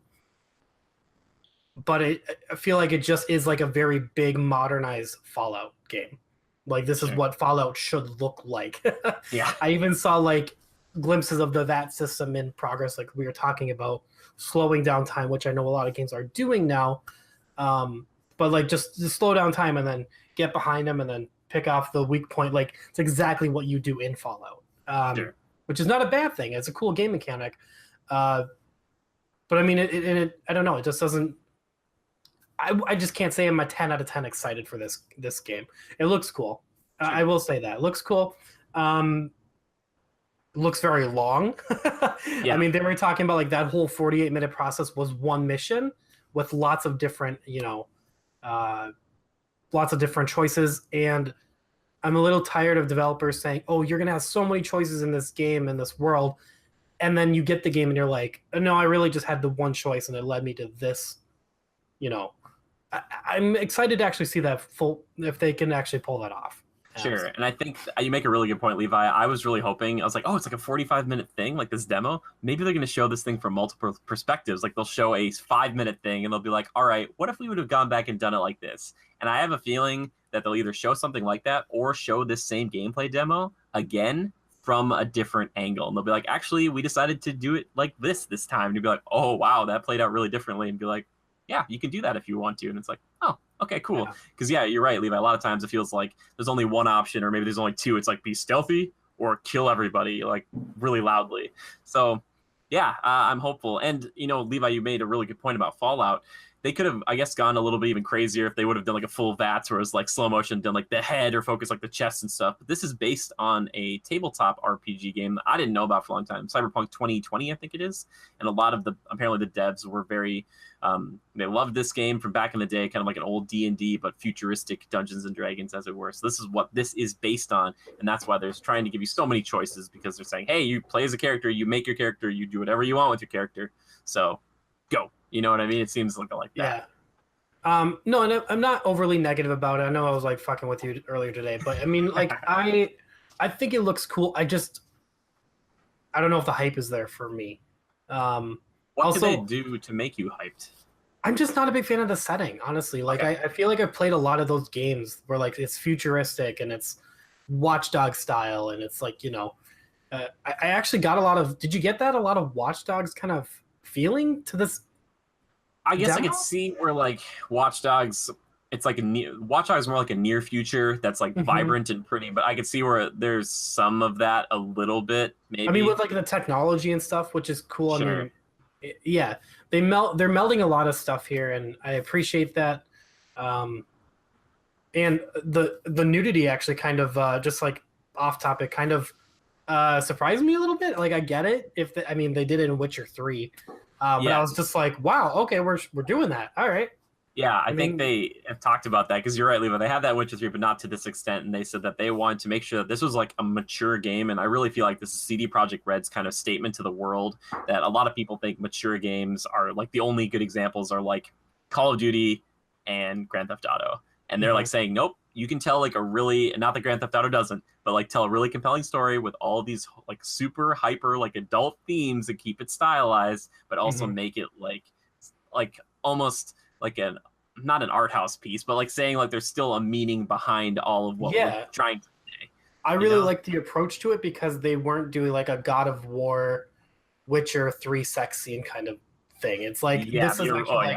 But I feel like it just is like a very big modernized Fallout game. Like this is what Fallout should look like. Yeah. I even saw like glimpses of the VAT system in progress, like we were talking about, slowing down time, which I know a lot of games are doing now. But like just slow down time and then get behind them and then pick off the weak point. Like it's exactly what you do in Fallout, which is not a bad thing. It's a cool game mechanic. But I mean, it I don't know. It just doesn't. I just can't say I'm a 10 out of 10 excited for this game. It looks cool. I will say that. It looks cool. Looks very long. Yeah. I mean, they were talking about like that whole 48-minute process was one mission with lots of different, lots of different choices. And I'm a little tired of developers saying, oh, you're going to have so many choices in this game, in this world. And then you get the game and you're like, no, I really just had the one choice and it led me to this, I'm excited to actually see that if they can actually pull that off. Sure. And I think you make a really good point, Levi. I was really hoping, I was like, oh, it's like a 45-minute thing, like this demo. Maybe they're going to show this thing from multiple perspectives. Like they'll show a 5-minute thing and they'll be like, all right, what if we would have gone back and done it like this? And I have a feeling that they'll either show something like that or show this same gameplay demo again from a different angle. And they'll be like, actually, we decided to do it like this time. And you'll be like, oh, wow, that played out really differently. And be like, yeah, you can do that if you want to. And it's like, oh, okay, cool. Because, yeah, you're right, Levi. A lot of times it feels like there's only one option, or maybe there's only two. It's like be stealthy or kill everybody, like really loudly. So, yeah, I'm hopeful. And, Levi, you made a really good point about Fallout. they could have, I guess, gone a little bit even crazier if they would have done like a full VATS where it was like slow motion, done like the head or focus like the chest and stuff. But this is based on a tabletop RPG game that I didn't know about for a long time, CyberPunk 2020, I think it is. And a lot of apparently the devs were very, they loved this game from back in the day, kind of like an old D&D, but futuristic Dungeons and Dragons, as it were. So this is what this is based on, and that's why they're trying to give you so many choices, because they're saying, hey, you play as a character, you make your character, you do whatever you want with your character. So go. You know what I mean? It seems like that. Yeah. No, and I'm not overly negative about it. I know I was like fucking with you earlier today, but I mean, like, I think it looks cool. I don't know if the hype is there for me. What also, do they do to make you hyped? I'm just not a big fan of the setting, honestly. Like, I feel like I've played a lot of those games where like it's futuristic and it's Watchdog style, and it's like, you know, I actually got a lot of. Did you get that? A lot of Watchdogs kind of feeling to this. I guess demo? I could see where like Watch Dogs, it's like Watch Dogs is more like a near future that's like vibrant and pretty, but I could see where there's some of that a little bit. Maybe. I mean, with like the technology and stuff, which is cool. Sure. I mean, yeah, they're melding a lot of stuff here, and I appreciate that. And the nudity actually kind of just like off topic, kind of surprised me a little bit. Like, I get it I mean, they did it in Witcher 3. But I was just like, wow, okay, we're doing that. All right. Yeah, I think they have talked about that, because you're right, Levi. They had that Witcher 3, but not to this extent. And they said that they wanted to make sure that this was like a mature game. And I really feel like this is CD Projekt Red's kind of statement to the world, that a lot of people think mature games are like the only good examples are like Call of Duty and Grand Theft Auto. And they're like saying, nope, you can tell like a really, not that Grand Theft Auto doesn't, but like tell a really compelling story with all these like super hyper like adult themes and keep it stylized, but also make it like almost like not an art house piece, but like saying like there's still a meaning behind all of what we're trying to say. I really like the approach to it, because they weren't doing like a God of War, Witcher 3 sex scene kind of thing. It's like this is actually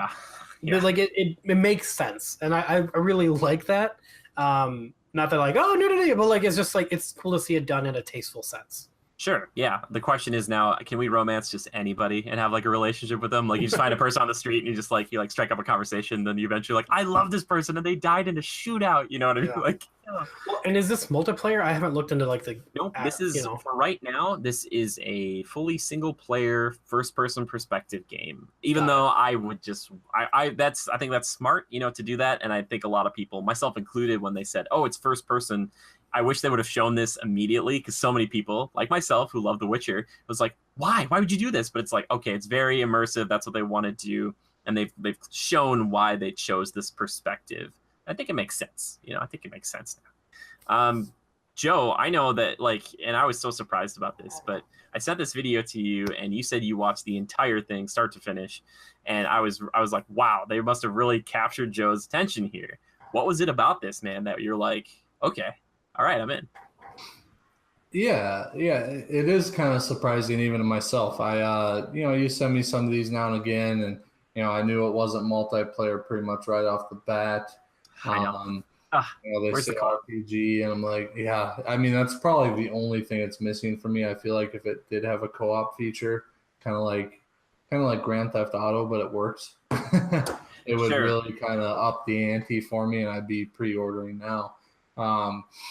like it makes sense, and I really like that. Not that like, oh, nudity, but like it's just like it's cool to see it done in a tasteful sense. Sure. Yeah. The question is now, can we romance just anybody and have like a relationship with them? Like you just find a person on the street and you just like, you strike up a conversation. Then you eventually like, I love this person and they died in a shootout. You know what I mean? Like, well, and is this multiplayer? I haven't looked into like the. Nope. This is for right now. This is a fully single player, first person perspective game. Even though I would just, I think that's smart, to do that. And I think a lot of people, myself included, when they said, oh, it's first person, I wish they would have shown this immediately, because so many people, like myself, who love The Witcher, was like, why? Why would you do this? But it's like, okay, it's very immersive. That's what they want to do. And they've shown why they chose this perspective. I think it makes sense. I think it makes sense now. Joe, I know that, and I was so surprised about this, but I sent this video to you, and you said you watched the entire thing, start to finish. And I was like, wow, they must have really captured Joe's attention here. What was it about this, man, that you're like, okay, all right, I'm in? Yeah, it is kind of surprising even to myself. You send me some of these now and again, and I knew it wasn't multiplayer pretty much right off the bat. I know. They say RPG, and I'm like, yeah. I mean, that's probably the only thing it's missing for me. I feel like if it did have a co-op feature, kind of like Grand Theft Auto, but it works. It would really kind of up the ante for me, and I'd be pre-ordering now.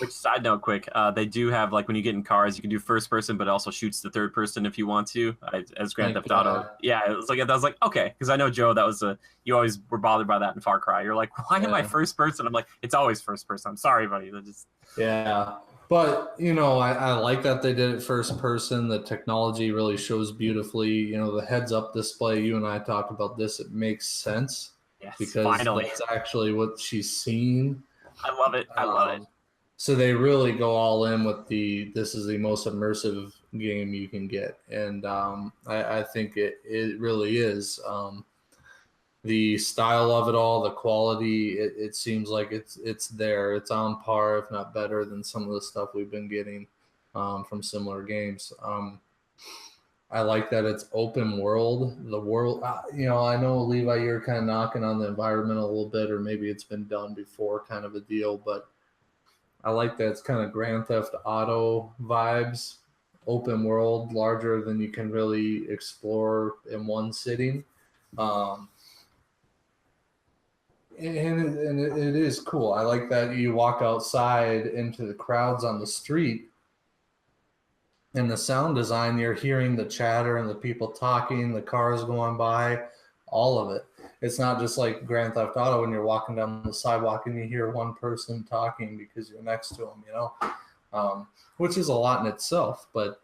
Which, side note quick, they do have, like, when you get in cars, you can do first person, but it also shoots the third person if you want to, as Grand Theft Auto. Yeah, it was like, I was like, okay, because I know, Joe, that was you always were bothered by that in Far Cry. You're like, why am I first person? I'm like, it's always first person. I'm sorry, buddy. Yeah, but I like that they did it first person. The technology really shows beautifully. The heads up display. You and I talked about this. It makes sense. Yes, because finally, that's actually what she's seen. I love it. I love it. So they really go all in with this is the most immersive game you can get. And I think it really is. The style of it all, the quality, it seems like it's there. It's on par, if not better, than some of the stuff we've been getting from similar games. I like that it's open world. The world, I know, Levi, you're kind of knocking on the environment a little bit, or maybe it's been done before kind of a deal, but I like that it's kind of Grand Theft Auto vibes, open world, larger than you can really explore in one sitting. And it is cool. I like that you walk outside into the crowds on the street, and the sound design, you're hearing the chatter and the people talking, the cars going by, all of it. It's not just like Grand Theft Auto when you're walking down the sidewalk and you hear one person talking because you're next to them, which is a lot in itself. But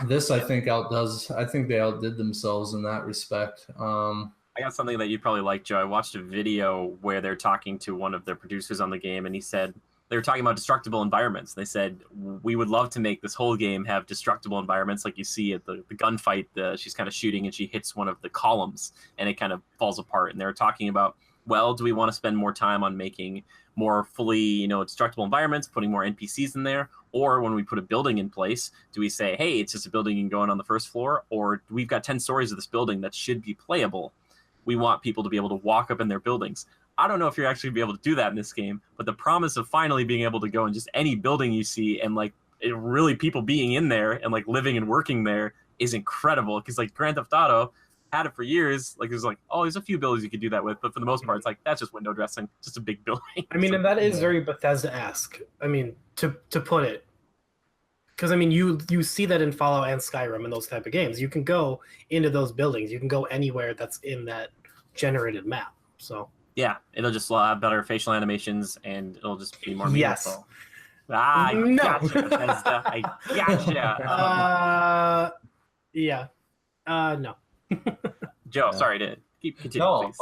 this, I think they outdid themselves in that respect. I got something that you'd probably like, Joe. I watched a video where they're talking to one of the producers on the game, and he said they were talking about destructible environments. They said, we would love to make this whole game have destructible environments like you see at the gunfight. She's kind of shooting, and she hits one of the columns, and it kind of falls apart. And they were talking about, well, do we want to spend more time on making more fully, destructible environments, putting more NPCs in there? Or when we put a building in place, do we say, hey, it's just a building and going on the first floor? Or we've got 10 stories of this building that should be playable. We want people to be able to walk up in their buildings. I don't know if you're actually going to be able to do that in this game, but the promise of finally being able to go in just any building you see and really people being in there and living and working there is incredible. Because Grand Theft Auto had it for years. There's there's a few buildings you could do that with, but for the most part, it's that's just window dressing, just a big building. I mean, and that is very Bethesda-esque. I mean, to put it. Because, I mean, you see that in Fallout and Skyrim and those type of games. You can go into those buildings. You can go anywhere that's in that generated map. So yeah, it'll just have better facial animations, and it'll just be more meaningful. Yes. No. Gotcha, Bethesda. I gotcha. Yeah. No. Joe, sorry to keep continuing.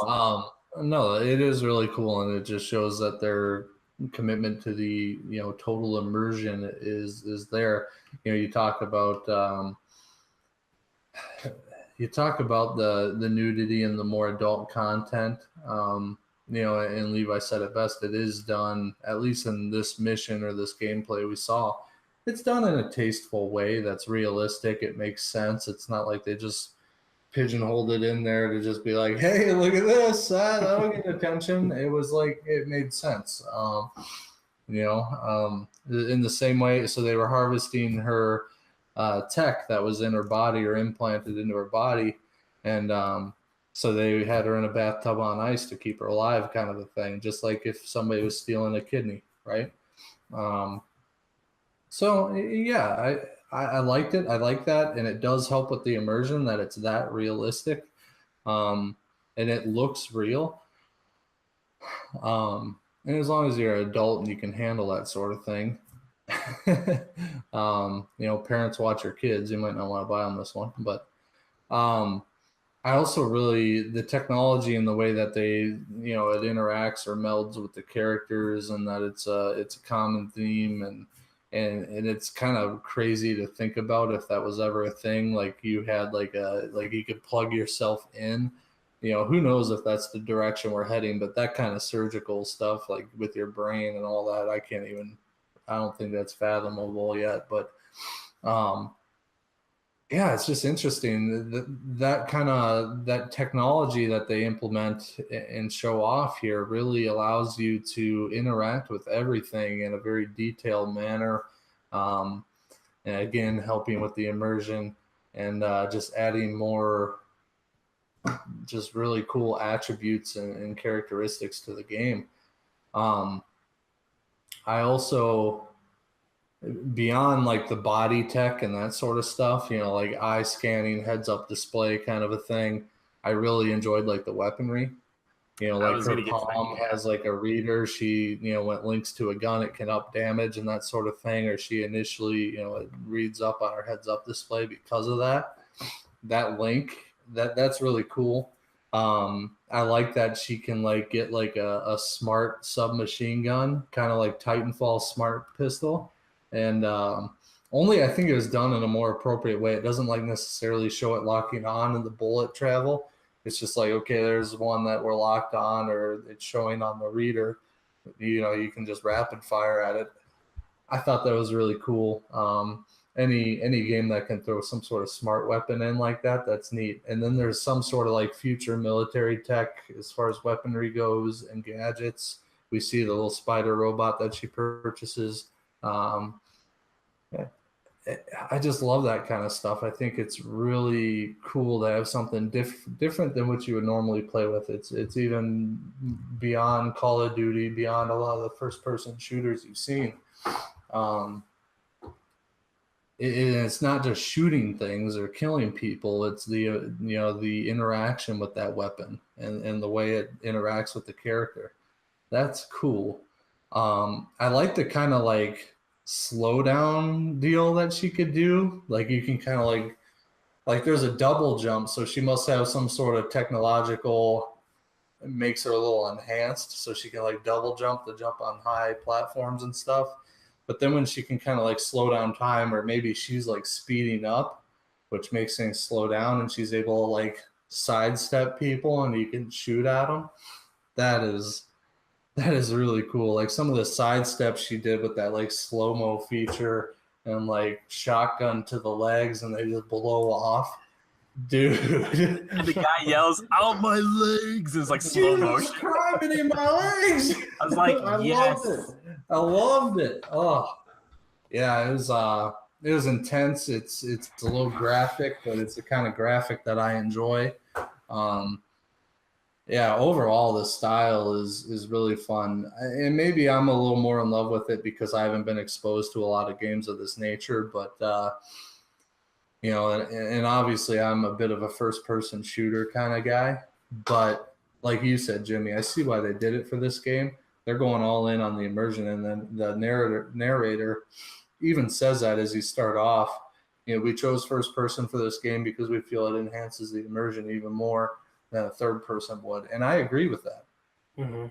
No, it is really cool, and it just shows that their commitment to the total immersion is there. You talk about the nudity and the more adult content. And Levi said it best. It is done, at least in this mission or this gameplay we saw, it's done in a tasteful way that's realistic. It makes sense. It's not like they just pigeonholed it in there to just be like, hey, look at this, that'll get attention. It was it made sense. In the same way, so they were harvesting her tech that was in her body or implanted into her body, and so they had her in a bathtub on ice to keep her alive, kind of a thing, just like if somebody was stealing a kidney, right? So yeah, I liked it. I like that, and it does help with the immersion that it's that realistic, and it looks real. And as long as you're an adult and you can handle that sort of thing, parents watch your kids. You might not want to buy them this one, but I also really, the technology and the way that they, it interacts or melds with the characters, and that it's a common theme, and it's kind of crazy to think about if that was ever a thing. You had you could plug yourself in. Who knows if that's the direction we're heading, but that kind of surgical stuff, with your brain and all that, I don't think that's fathomable yet. But yeah, it's just interesting that technology that they implement and show off here really allows you to interact with everything in a very detailed manner, and again, helping with the immersion and just adding more just really cool attributes and characteristics to the game. I also, beyond the body tech and that sort of stuff, eye scanning, heads up display kind of a thing, I really enjoyed the weaponry. Her palm has a reader. She, when it links to a gun, it can up damage and that sort of thing. Or she initially, it reads up on her heads up display because of that link. That's really cool. I like that she can get a smart submachine gun, kind of like Titanfall smart pistol. And only I think it was done in a more appropriate way. It doesn't necessarily show it locking on and the bullet travel. It's just okay, there's one that we're locked on, or it's showing on the reader. You can just rapid fire at it. I thought that was really cool. Any game that can throw some sort of smart weapon in like that, that's neat. And then there's some sort of future military tech as far as weaponry goes and gadgets. We see the little spider robot that she purchases. I just love that kind of stuff. I think it's really cool to have something different than what you would normally play with. It's even beyond Call of Duty, beyond a lot of the first-person shooters you've seen. It's not just shooting things or killing people. It's the the interaction with that weapon and the way it interacts with the character. That's cool. I like the kind of like slow down deal that she could do. Like you can kind of like there's a double jump, so she must have some sort of technological, it makes her a little enhanced, so she can like double jump to jump on high platforms and stuff. But then when she can kind of like slow down time, or maybe she's like speeding up, which makes things slow down, and she's able to like sidestep people and you can shoot at them. That is really cool. Like some of the side steps she did with that like slow-mo feature and like shotgun to the legs and they just blow off. Dude. And the guy yells, "Out my legs!" It's like slow motion. Crying in my legs. I was like, yes. I loved it. Oh. Yeah, it was intense. It's a little graphic, but it's the kind of graphic that I enjoy. Yeah, overall the style is really fun, and maybe I'm a little more in love with it because I haven't been exposed to a lot of games of this nature. But and obviously I'm a bit of a first-person shooter kind of guy. But like you said, Jimmy, I see why they did it for this game. They're going all in on the immersion, and then the narrator even says that as you start off. We chose first-person for this game because we feel it enhances the immersion even more than a third person would, and I agree with that. Mm-hmm.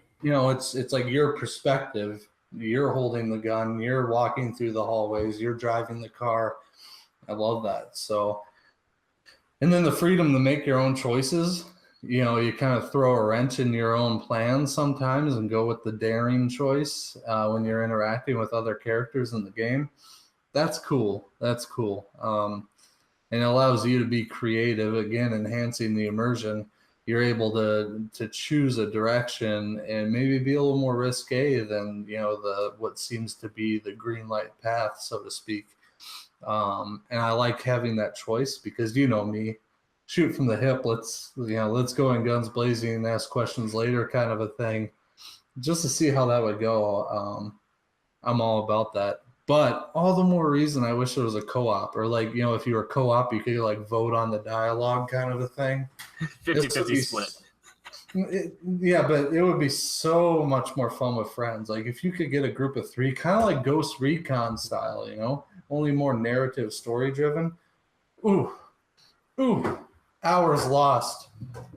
It's like your perspective. You're holding the gun, you're walking through the hallways, you're driving the car. I love that. So, and then the freedom to make your own choices. You kind of throw a wrench in your own plans sometimes and go with the daring choice when you're interacting with other characters in the game. That's cool. And it allows you to be creative, again, enhancing the immersion. You're able to choose a direction and maybe be a little more risque than what seems to be the green light path, so to speak. And I like having that choice because me, shoot from the hip. Let's go in guns blazing and ask questions later, kind of a thing. Just to see how that would go. I'm all about that. But all the more reason I wish there was a co-op, or if you were co-op, you could like vote on the dialogue, kind of a thing. 50-50 split. Yeah, but it would be so much more fun with friends. Like if you could get a group of 3, kind of like Ghost Recon style, only more narrative, story driven. Ooh, hours lost,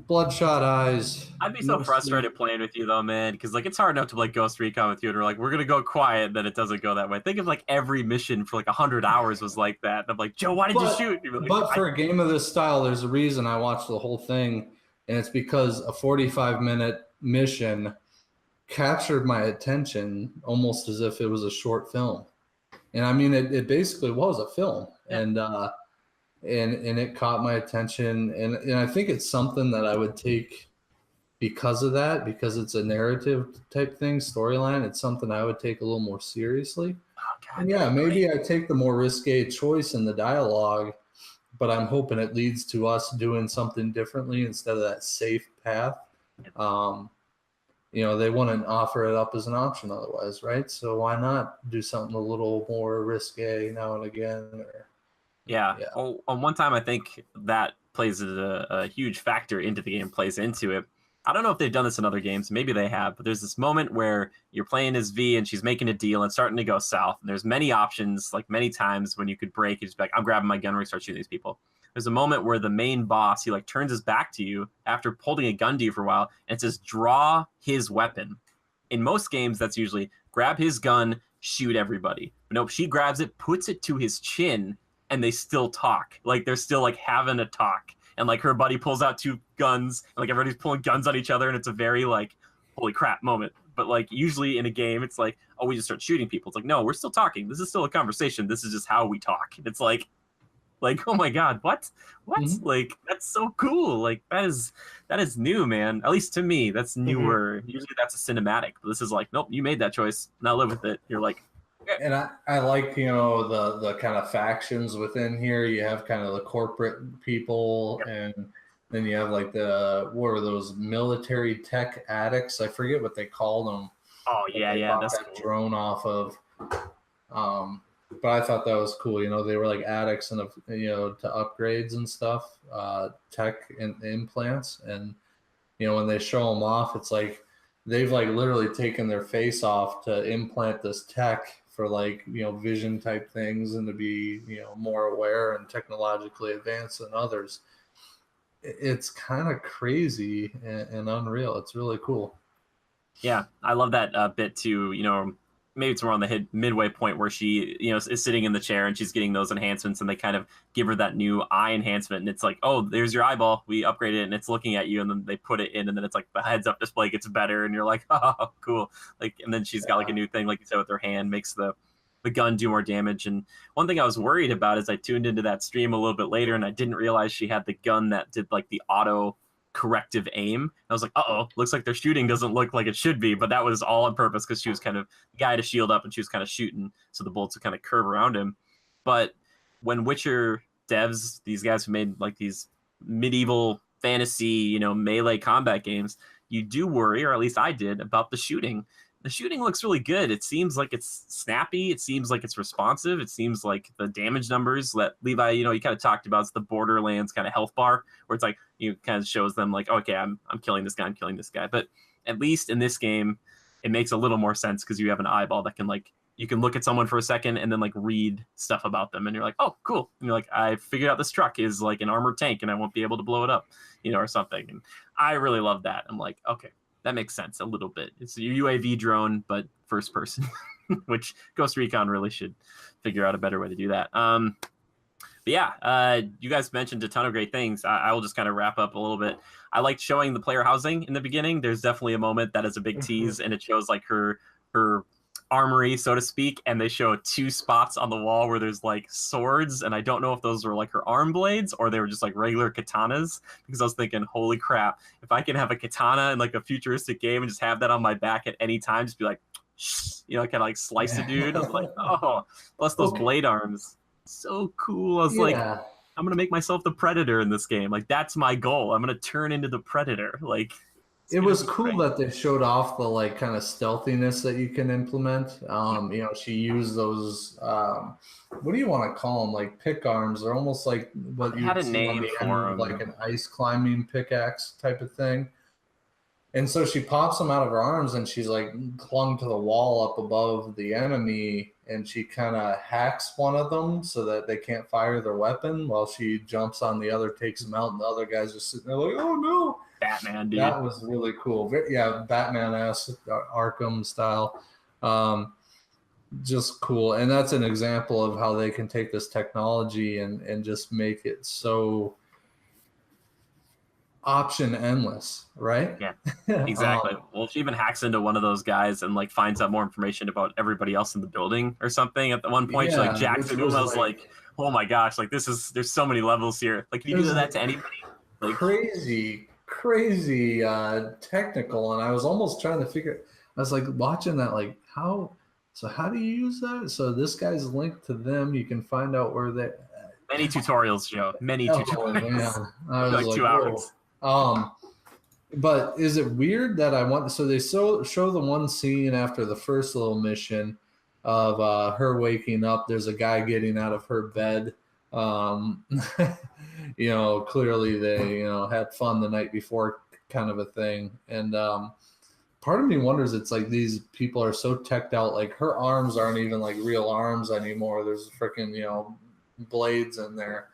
bloodshot eyes. I'd be so frustrated playing with you though, man, because it's hard enough to play Ghost Recon with you, and we're gonna go quiet, then it doesn't go that way. Think of every mission for 100 hours was like that. And I'm like, Joe, why did you shoot? But for a game of this style, there's a reason I watched the whole thing, and it's because a 45-minute mission captured my attention almost as if it was a short film. And I mean, it basically was a film, yeah. And it caught my attention, and I think it's something that I would take because of that, because it's a narrative type thing, storyline. It's something I would take a little more seriously. Oh, God, yeah, maybe I take the more risque choice in the dialogue, but I'm hoping it leads to us doing something differently instead of that safe path. They wouldn't offer it up as an option otherwise, right? So why not do something a little more risque now and again? Yeah. Oh, one time I think that plays a huge factor into the game, plays into it. I don't know if they've done this in other games. Maybe they have, but there's this moment where you're playing as V and she's making a deal and starting to go south. And there's many options, many times when you could break. You just be like, I'm grabbing my gun and we start shooting these people. There's a moment where the main boss, he turns his back to you after holding a gun to you for a while and says, draw his weapon. In most games, that's usually grab his gun, shoot everybody. But nope, she grabs it, puts it to his chin, and they still talk. They're still having a talk. And her buddy pulls out 2 guns, and everybody's pulling guns on each other, and it's a very holy crap moment. But usually in a game, it's oh, we just start shooting people. It's no, we're still talking. This is still a conversation. This is just how we talk. It's oh my God, what? Mm-hmm. That's so cool. That is new, man. At least to me, that's newer. Mm-hmm. Usually that's a cinematic. But this is nope, you made that choice. Now live with it. You're And I like, you know, the kind of factions within here. You have kind of the corporate people, and then you have like what are those military tech addicts? I forget what they call them. Oh That yeah, they yeah, bought that's that cool. drone off of. But I thought that was cool. You know, they were like addicts and, you know, to upgrades and stuff, tech and implants. And, you know, when they show them off, it's like they've like literally taken their face off to implant this tech for like, you know, vision type things and to be, you know, more aware and technologically advanced than others. It's kind of crazy and unreal. It's really cool. Yeah, I love that bit too. You know, maybe it's more on the midway point where she, you know, is sitting in the chair and she's getting those enhancements, and they kind of give her that new eye enhancement, and it's like, oh, there's your eyeball. We upgraded it, and it's looking at you, and then they put it in, and then it's like the heads-up display gets better, and you're like, oh, cool. Like, and then she's got like a new thing, like you said, with her hand, makes the gun do more damage. And one thing I was worried about is I tuned into that stream a little bit later, and I didn't realize she had the gun that did like the auto corrective aim. I was like, uh-oh, looks like their shooting doesn't look like it should be, but that was all on purpose because she was kind of the guy to shield up and she was kind of shooting, so the bullets would kind of curve around him. But when Witcher devs, these guys who made like these medieval fantasy, you know, melee combat games, you do worry, or at least I did, about the shooting. The shooting looks really good. It seems like it's snappy. It seems like it's responsive. It seems like the damage numbers that Levi, you know, you kind of talked about, it's the Borderlands kind of health bar where it's like you kind of shows them like, okay, I'm killing this guy, I'm killing this guy. But at least in this game, it makes a little more sense because you have an eyeball that can like you can look at someone for a second and then like read stuff about them, and you're like, oh, cool. And you're like, I figured out this truck is like an armored tank, and I won't be able to blow it up, you know, or something. And I really love that. I'm like, okay, that makes sense a little bit. It's a UAV drone, but first person, which Ghost Recon really should figure out a better way to do that. But yeah, you guys mentioned a ton of great things. I will just kind of wrap up a little bit. I liked showing the player housing in the beginning. There's definitely a moment that is a big tease, and it shows like her armory, so to speak, and they show 2 spots on the wall where there's like swords, and I don't know if those were like her arm blades or they were just like regular katanas, because I was thinking, holy crap, if I can have a katana in like a futuristic game and just have that on my back at any time, just be like, you know, kind of like slice a dude. I was like, oh, plus those blade arms, so cool. I was like, I'm gonna make myself the Predator in this game. Like, that's my goal. I'm gonna turn into the Predator. Like, it was cool that they showed off the like kind of stealthiness that you can implement. You know, she used those what do you want to call them? Like pick arms. They're almost like what you had a see name on the for end of like an ice climbing pickaxe type of thing. And so she pops them out of her arms, and she's like clung to the wall up above the enemy, and she kind of hacks one of them so that they can't fire their weapon while she jumps on the other, takes them out, and the other guys are sitting there like, oh no. Batman, dude. That was really cool. Yeah, Batman-esque, Arkham style. Just cool. And that's an example of how they can take this technology and just make it so option endless, right? Yeah, exactly. Well, she even hacks into one of those guys and like finds out more information about everybody else in the building or something. At the one point, she like jacks into him. I was like, oh my gosh, like there's so many levels here. Like, can you do that to anybody? Like, crazy technical. And I was almost trying to figure, I was like watching that, like how do you use that? So this guy's linked to them. You can find out where they many tutorials, Joe. Many tutorials. Man. I was like 2 hours. But is it weird that so they show the one scene after the first little mission of her waking up. There's a guy getting out of her bed. You know, clearly they, you know, had fun the night before kind of a thing. And part of me wonders, it's like these people are so teched out, like her arms aren't even like real arms anymore. There's freaking, you know, blades in there.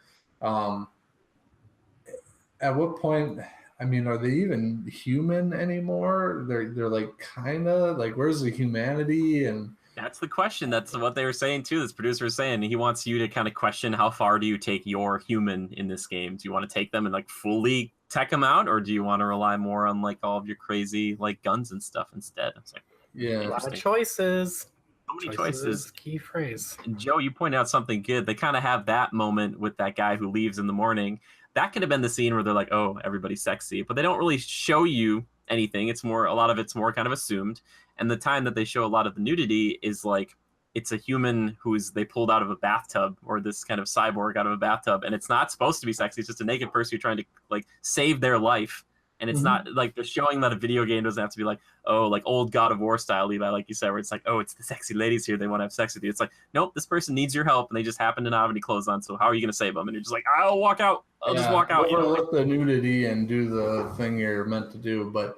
At what point, I mean, are they even human anymore? They're like kind of like, where's the humanity? And that's the question. That's what they were saying too. This producer was saying he wants you to kind of question, how far do you take your human in this game? Do you want to take them and like fully tech them out, or do you want to rely more on like all of your crazy like guns and stuff instead? It's like, a lot of choices. So many choices. Key phrase. And Joe, you pointed out something good. They kind of have that moment with that guy who leaves in the morning. That could have been the scene where they're like, oh, everybody's sexy, but they don't really show you anything. It's more, a lot of it's more kind of assumed. And the time that they show a lot of the nudity is like it's a human they pulled out of a bathtub, or this kind of cyborg out of a bathtub, and it's not supposed to be sexy. It's just a naked person trying to like save their life. And it's not like they're showing that a video game doesn't have to be like, oh, like old God of War style, Levi, like you said, where it's like, oh, it's the sexy ladies here, they want to have sex with you. It's like, nope, this person needs your help, and they just happen to not have any clothes on. So how are you going to save them? And you're just like, I'll walk out. I'll just walk out. Overlook the nudity and do the thing you're meant to do. But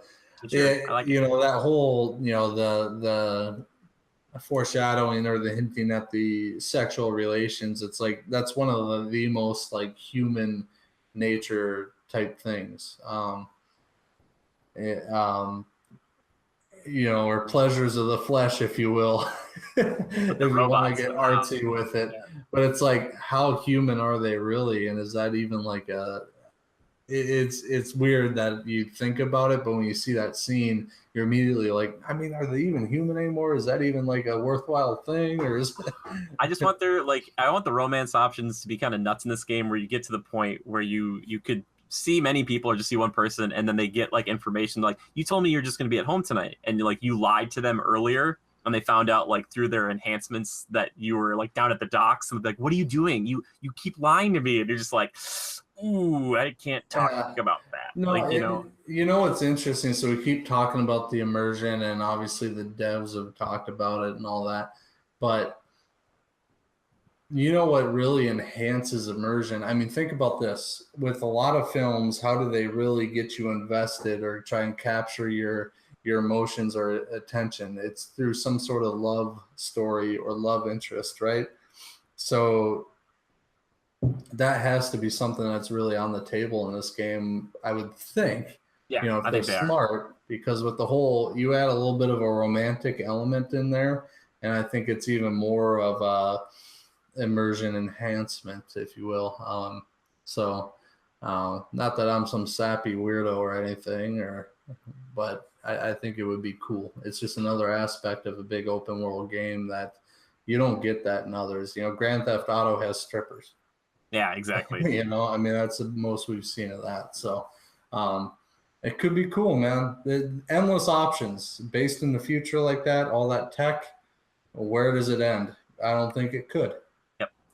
sure, like that whole, the foreshadowing or the hinting at the sexual relations, it's like that's one of the most like human nature type things. Or pleasures of the flesh, if you will, if you want to get artsy with it. But it's like, how human are they really? And is that even like it's weird that you think about it, but when you see that scene, you're immediately like, I mean, are they even human anymore? Is that even like a worthwhile thing? Or is I just want I want the romance options to be kind of nuts in this game, where you get to the point where you could see many people or just see one person, and then they get like information like, you told me you're just going to be at home tonight, and you lied to them earlier, and they found out like through their enhancements that you were like down at the docks, and they're like, what are you doing? You keep lying to me. And you're just like, ooh, I can't talk about that. No, what's interesting, so we keep talking about the immersion, and obviously the devs have talked about it and all that, but what really enhances immersion? I mean, think about this. With a lot of films, how do they really get you invested or try and capture your emotions or attention? It's through some sort of love story or love interest, right? So that has to be something that's really on the table in this game, I would think. Yeah, if they're smart, because with the whole, you add a little bit of a romantic element in there, and I think it's even more of a immersion enhancement, if you will. Not that I'm some sappy weirdo or anything, but I think it would be cool. It's just another aspect of a big open world game that you don't get that in others. Grand Theft Auto has strippers. Yeah, exactly. I mean, that's the most we've seen of that. So it could be cool, man. Endless options based in the future like that, all that tech. Where does it end? I don't think it could.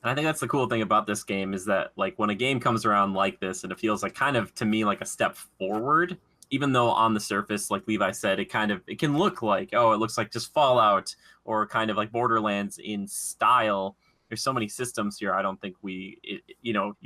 And I think that's the cool thing about this game, is that like when a game comes around like this, and it feels like kind of to me like a step forward, even though on the surface, like Levi said, it can look like, oh, it looks like just Fallout or kind of like Borderlands in style. There's so many systems here. I don't think you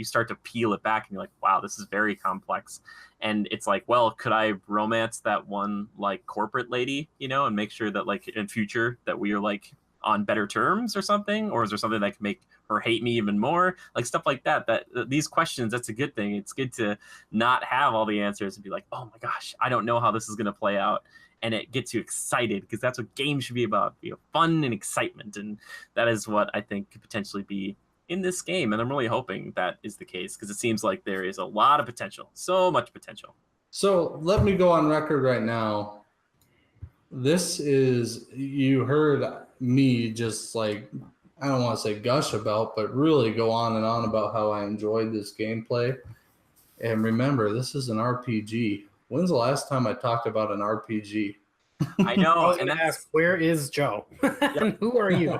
start to peel it back and you're like, wow, this is very complex. And it's like, well, could I romance that one like corporate lady, and make sure that like in future that we are like on better terms or something? Or is there something that can make her hate me even more? Like stuff like that these questions, that's a good thing. It's good to not have all the answers and be like, oh my gosh, I don't know how this is going to play out. And it gets you excited, because that's what games should be about, fun and excitement. And that is what I think could potentially be in this game. And I'm really hoping that is the case, because it seems like there is a lot of potential, so much potential. So let me go on record right now. This is, you heard me just like, I don't want to say gush about, but really go on and on about how I enjoyed this gameplay. And remember, this is an RPG. When's the last time I talked about an RPG? I know. I was going to ask, where is Joe? And who are you?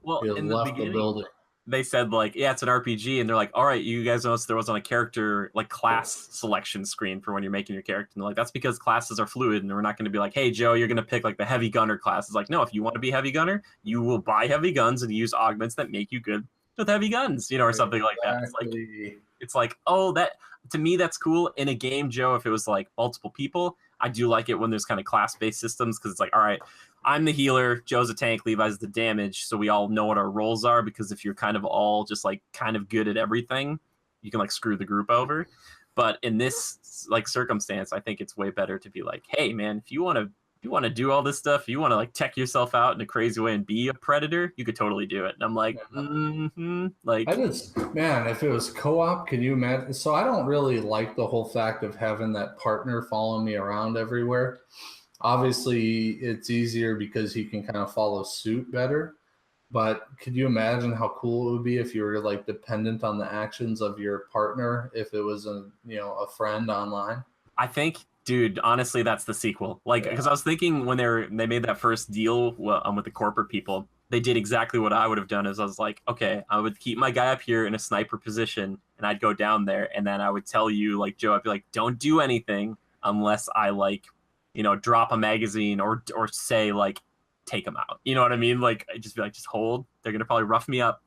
Well, in the beginning, building. They said like, yeah, it's an RPG, and they're like, all right, you guys noticed there was on a character like class selection screen for when you're making your character, and they're like, that's because classes are fluid, and we're not going to be like, hey Joe, you're going to pick like the heavy gunner class. It's like, no, if you want to be heavy gunner, you will buy heavy guns and use augments that make you good with heavy guns, or something like that. It's like, oh, that to me that's cool in a game, Joe. If it was like multiple people, I do like it when there's kind of class-based systems, because it's like, all right, I'm the healer, Joe's a tank, Levi's the damage, so we all know what our roles are, because if you're kind of all just like kind of good at everything, you can like screw the group over. But in this like circumstance, I think it's way better to be like, hey man, if you want to do all this stuff, you want to like tech yourself out in a crazy way and be a predator, you could totally do it. And I'm like, like, if it was co-op, can you imagine? So I don't really like the whole fact of having that partner following me around everywhere. Obviously, it's easier because he can kind of follow suit better. But could you imagine how cool it would be if you were like dependent on the actions of your partner, if it was a friend online? I think, dude, honestly, that's the sequel. Like, because I was thinking when they made that first deal with the corporate people, they did exactly what I would have done. Is I was like, okay, I would keep my guy up here in a sniper position, and I'd go down there, and then I would tell you, like Joe, I'd be like, don't do anything unless I like, drop a magazine or say like, take them out. You know what I mean? Like, I just be like, just hold. They're gonna probably rough me up,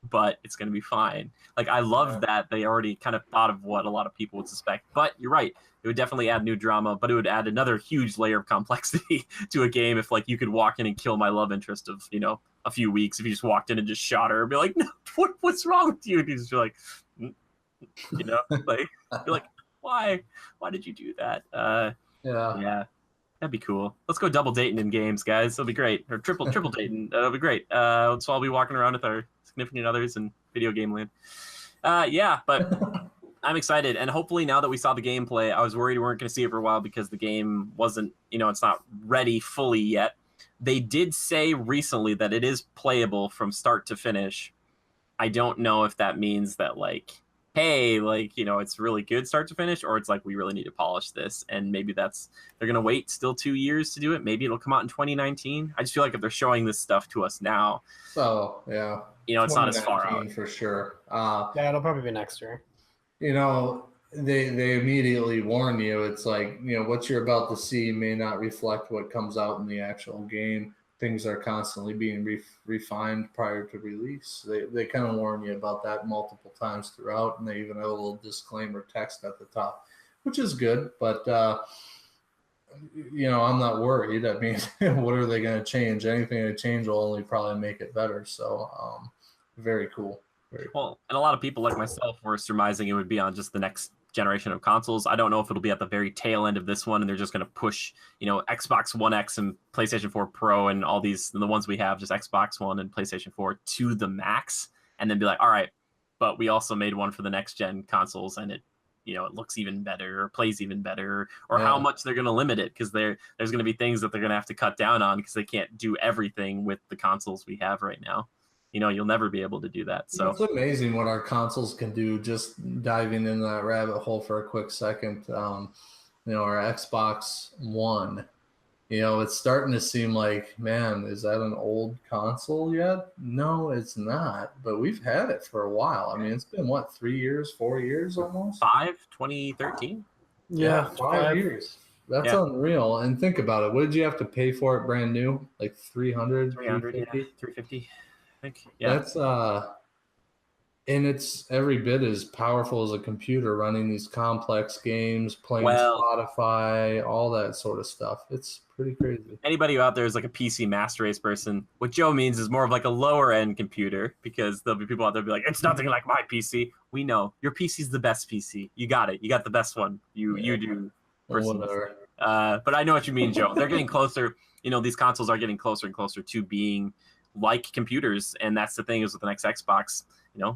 but it's gonna be fine. Like, I love that they already kind of thought of what a lot of people would suspect. But you're right. It would definitely add new drama, but it would add another huge layer of complexity to a game if like you could walk in and kill my love interest of, a few weeks if you just walked in and just shot her and be like, no, what's wrong with you? And he's just like, like you're like, why did you do that? Yeah, that'd be cool. Let's go double dating in games, guys. That'll be great. Or triple dating. That'll be great. Let's all be walking around with our significant others in video game land. Yeah, but I'm excited, and hopefully now that we saw the gameplay, I was worried we weren't going to see it for a while because the game wasn't, it's not ready fully yet. They did say recently that it is playable from start to finish. I don't know if that means that, like, hey, like, it's really good start to finish, or it's like we really need to polish this, and maybe they're going to wait still 2 years to do it. Maybe it'll come out in 2019. I just feel like if they're showing this stuff to us now, so yeah, it's not as far out. For sure. Yeah, it'll probably be next year. They immediately warn you. It's like, what you're about to see may not reflect what comes out in the actual game. Things are constantly being refined prior to release. They kind of warn you about that multiple times throughout, and they even have a little disclaimer text at the top, which is good. But I'm not worried. I mean, what are they going to change? Anything they change will only probably make it better. So, very cool. Well, and a lot of people like myself were surmising it would be on just the next generation of consoles. I don't know if it'll be at the very tail end of this one, and they're just going to push, Xbox One X and PlayStation 4 Pro and all these, and the ones we have, just Xbox One and PlayStation 4 to the max, and then be like, all right, but we also made one for the next gen consoles, and it, it looks even better or plays even better, or how much they're going to limit it, because there's going to be things that they're going to have to cut down on because they can't do everything with the consoles we have right now. You'll never be able to do that. So it's amazing what our consoles can do. Just diving into that rabbit hole for a quick second, our Xbox One, it's starting to seem like, man, is that an old console yet? No, it's not. But we've had it for a while. I mean, it's been, 3 years, 4 years almost? 2013? Yeah, 5 years. That's unreal. And think about it. What did you have to pay for it brand new? Like 300, 350? I think. Yeah. That's and it's every bit as powerful as a computer running these complex games, playing Spotify, all that sort of stuff. It's pretty crazy. Anybody out there is like a PC master race person, what Joe means is more of like a lower end computer, because there'll be people out there be like, it's nothing like my PC. We know your PC's the best PC. You got it. You got the best one. You do. Whatever. But I know what you mean, Joe. They're getting closer. These consoles are getting closer and closer to being like computers, and that's the thing is with the next Xbox,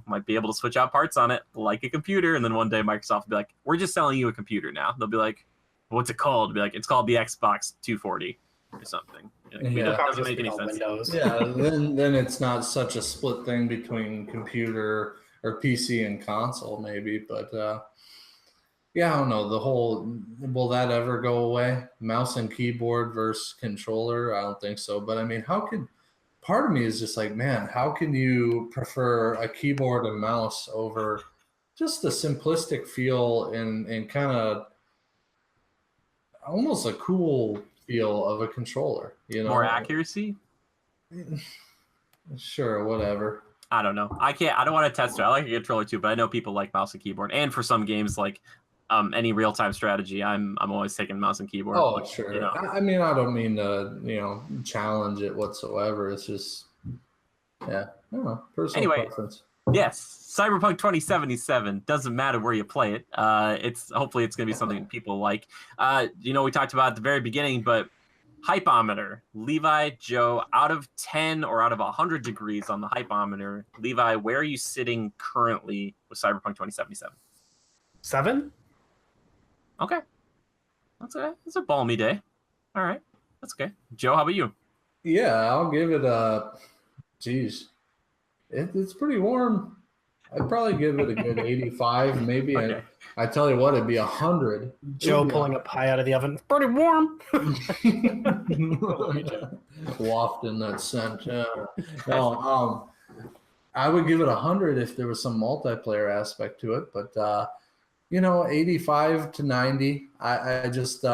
might be able to switch out parts on it like a computer, and then one day Microsoft will be like, we're just selling you a computer now. They'll be like, what's it called? They'll be like, it's called the Xbox 240 or something. It doesn't make any sense. Windows. Yeah, then it's not such a split thing between computer or PC and console maybe, but yeah, I don't know. Will that ever go away? Mouse and keyboard versus controller? I don't think so. But I mean, part of me is just like, man, how can you prefer a keyboard and mouse over just the simplistic feel and kind of almost a cool feel of a controller, More accuracy? Sure, whatever. I don't know. I don't want to test it. I like a controller too, but I know people like mouse and keyboard. And for some games like any real-time strategy, I'm always taking mouse and keyboard. Oh, sure. I mean, I don't mean to, challenge it whatsoever. It's just, yeah, I don't know, personal preference. Yes, Cyberpunk 2077 doesn't matter where you play it. Hopefully it's going to be something people like. We talked about at the very beginning, but hypometer, Levi, Joe, out of 10 or out of 100 degrees on the hypometer, Levi, where are you sitting currently with Cyberpunk 2077? 7? Okay. That's okay. It's a balmy day. All right. That's okay. Joe, how about you? Yeah, I'll give it a... Geez. It's pretty warm. I'd probably give it a good 85, maybe. Okay. I tell you what, it'd be 100. Joe pulling a pie out of the oven. It's pretty warm. Wafting that scent. No, I would give it 100 if there was some multiplayer aspect to it, but 85 to 90. I just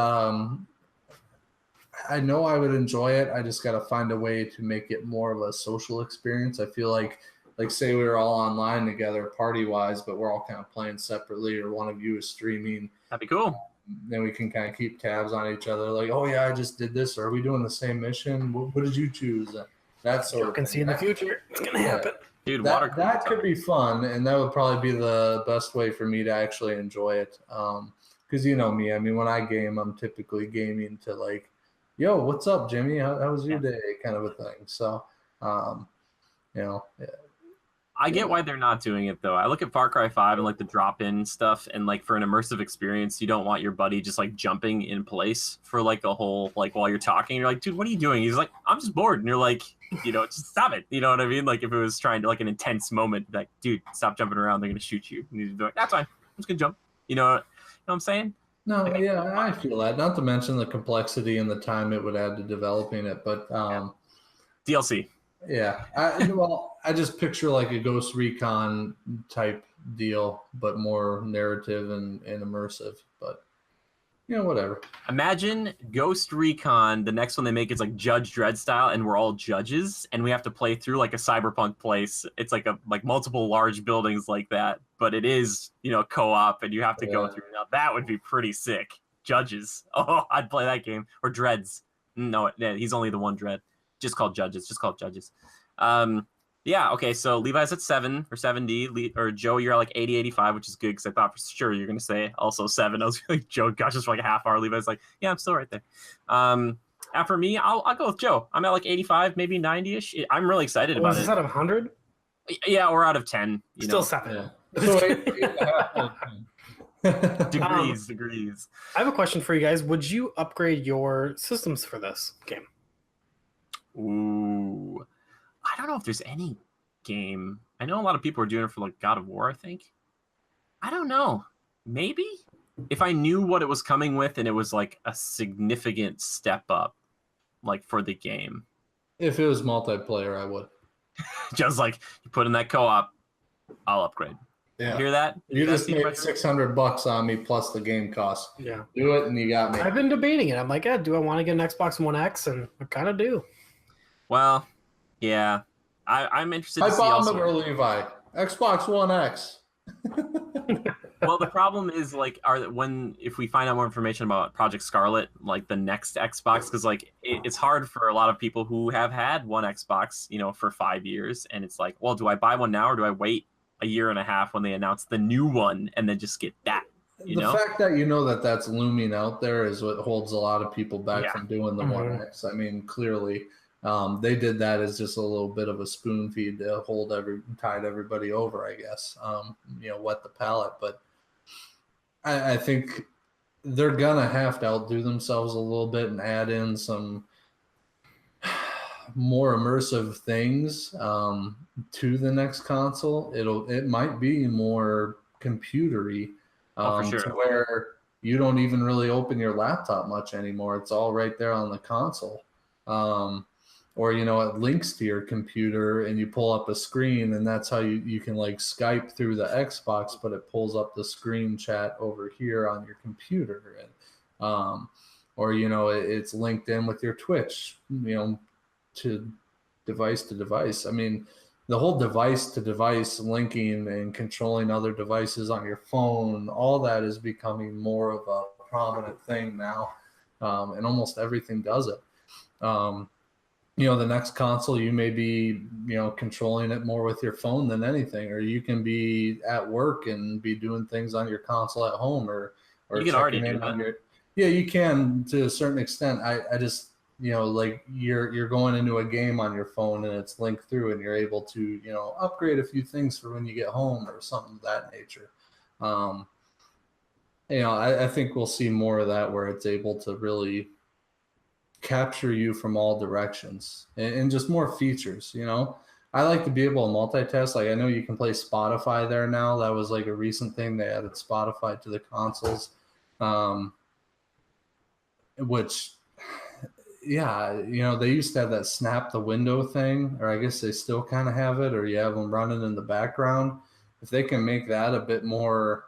I know I would enjoy it. I just got to find a way to make it more of a social experience. I feel like say we were all online together party wise, but we're all kind of playing separately, or one of you is streaming. That'd be cool. Then we can kind of keep tabs on each other. Like, oh yeah, I just did this. Or are we doing the same mission? What did you choose? That sort of can thing. see in the future. It's going to happen. Dude, that could be fun, and that would probably be the best way for me to actually enjoy it. Because you know me, I mean, when I game, I'm typically gaming to like, yo, what's up, Jimmy? How was your day? Kind of a thing. So, yeah. I get why they're not doing it though. I look at Far Cry 5 and like the drop-in stuff, and like for an immersive experience, you don't want your buddy just like jumping in place for like a whole like while you're talking. You're like, dude, what are you doing? He's like, I'm just bored, and you're like, just stop it. You know what I mean? Like if it was trying to like an intense moment, like, dude, stop jumping around. They're gonna shoot you. And you're like, that's fine. I'm just gonna jump. You know what I'm saying? No, yeah, I feel that. Not to mention the complexity and the time it would add to developing it, but DLC. Yeah, I just picture like a Ghost Recon type deal, but more narrative and immersive. But whatever. Imagine Ghost Recon. The next one they make is like Judge Dredd style, and we're all judges, and we have to play through like a cyberpunk place. It's like multiple large buildings like that, but it is co-op, and you have to go through. Now that would be pretty sick. Judges. Oh, I'd play that game. Or Dreads. No, he's only the one Dread. Just called Judges. Yeah, okay, so Levi's at 7 or 70. Or Joe, you're at like 80, 85, which is good because I thought for sure you're going to say also 7. I was like, Joe, gosh, just for like a half hour. Levi's like, yeah, I'm still right there. After me, I'll go with Joe. I'm at like 85, maybe 90-ish. I'm really excited about it. Was this out of 100? Yeah, we're out of 10. Still 7. Yeah. So 8.5. Degrees. I have a question for you guys. Would you upgrade your systems for this game? Ooh, I don't know if there's any game. I know a lot of people are doing it for like God of War, I think. I don't know. Maybe if I knew what it was coming with and it was like a significant step up, like for the game. If it was multiplayer, I would. Just like you put in that co-op, I'll upgrade. Yeah. You hear that? You just made $600 on me plus the game cost. Yeah. Do it and you got me. I've been debating it. I'm like, do I want to get an Xbox One X? And I kind of do. Well, yeah. I'm interested to see also. Levi. Xbox One X. Well, the problem is like, if we find out more information about Project Scarlet, like the next Xbox, because like it's hard for a lot of people who have had one Xbox, for 5 years, and it's like, well, do I buy one now or do I wait a year and a half when they announce the new one and then just get that? The fact that that's looming out there is what holds a lot of people back from doing the One X. I mean, clearly. They did that as just a little bit of a spoon feed to tide everybody over, I guess. Wet the palate. But I think they're gonna have to outdo themselves a little bit and add in some more immersive things to the next console. It might be more computery, for sure. to where you don't even really open your laptop much anymore. It's all right there on the console. Or, it links to your computer and you pull up a screen, and that's how you can like Skype through the Xbox, but it pulls up the screen chat over here on your computer. And, or, it's linked in with your Twitch, to device. I mean, the whole device to device linking and controlling other devices on your phone, all that is becoming more of a prominent thing now. And almost everything does it. The next console, you may be, controlling it more with your phone than anything, or you can be at work and be doing things on your console at home, or you can already do that. Yeah, you can to a certain extent. I just, like you're going into a game on your phone and it's linked through, and you're able to, upgrade a few things for when you get home or something of that nature. I think we'll see more of that where it's able to really capture you from all directions and just more features. I like to be able to multitask. Like I know you can play Spotify there now. That was like a recent thing. They added Spotify to the consoles, which, yeah, they used to have that snap the window thing, or I guess they still kind of have it, or you have them running in the background. If they can make that a bit more,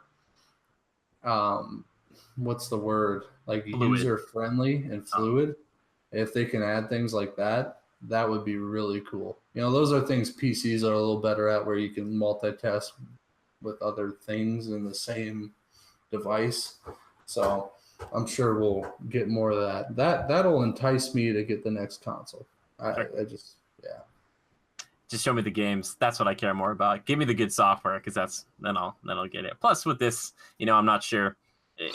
what's the word? Like user friendly and fluid. If they can add things like that, that would be really cool. Those are things PCs are a little better at, where you can multitask with other things in the same device. So I'm sure we'll get more of that. That'll entice me to get the next console. I just show me the games. That's what I care more about. Give me the good software, because then I'll get it. Plus with this, I'm not sure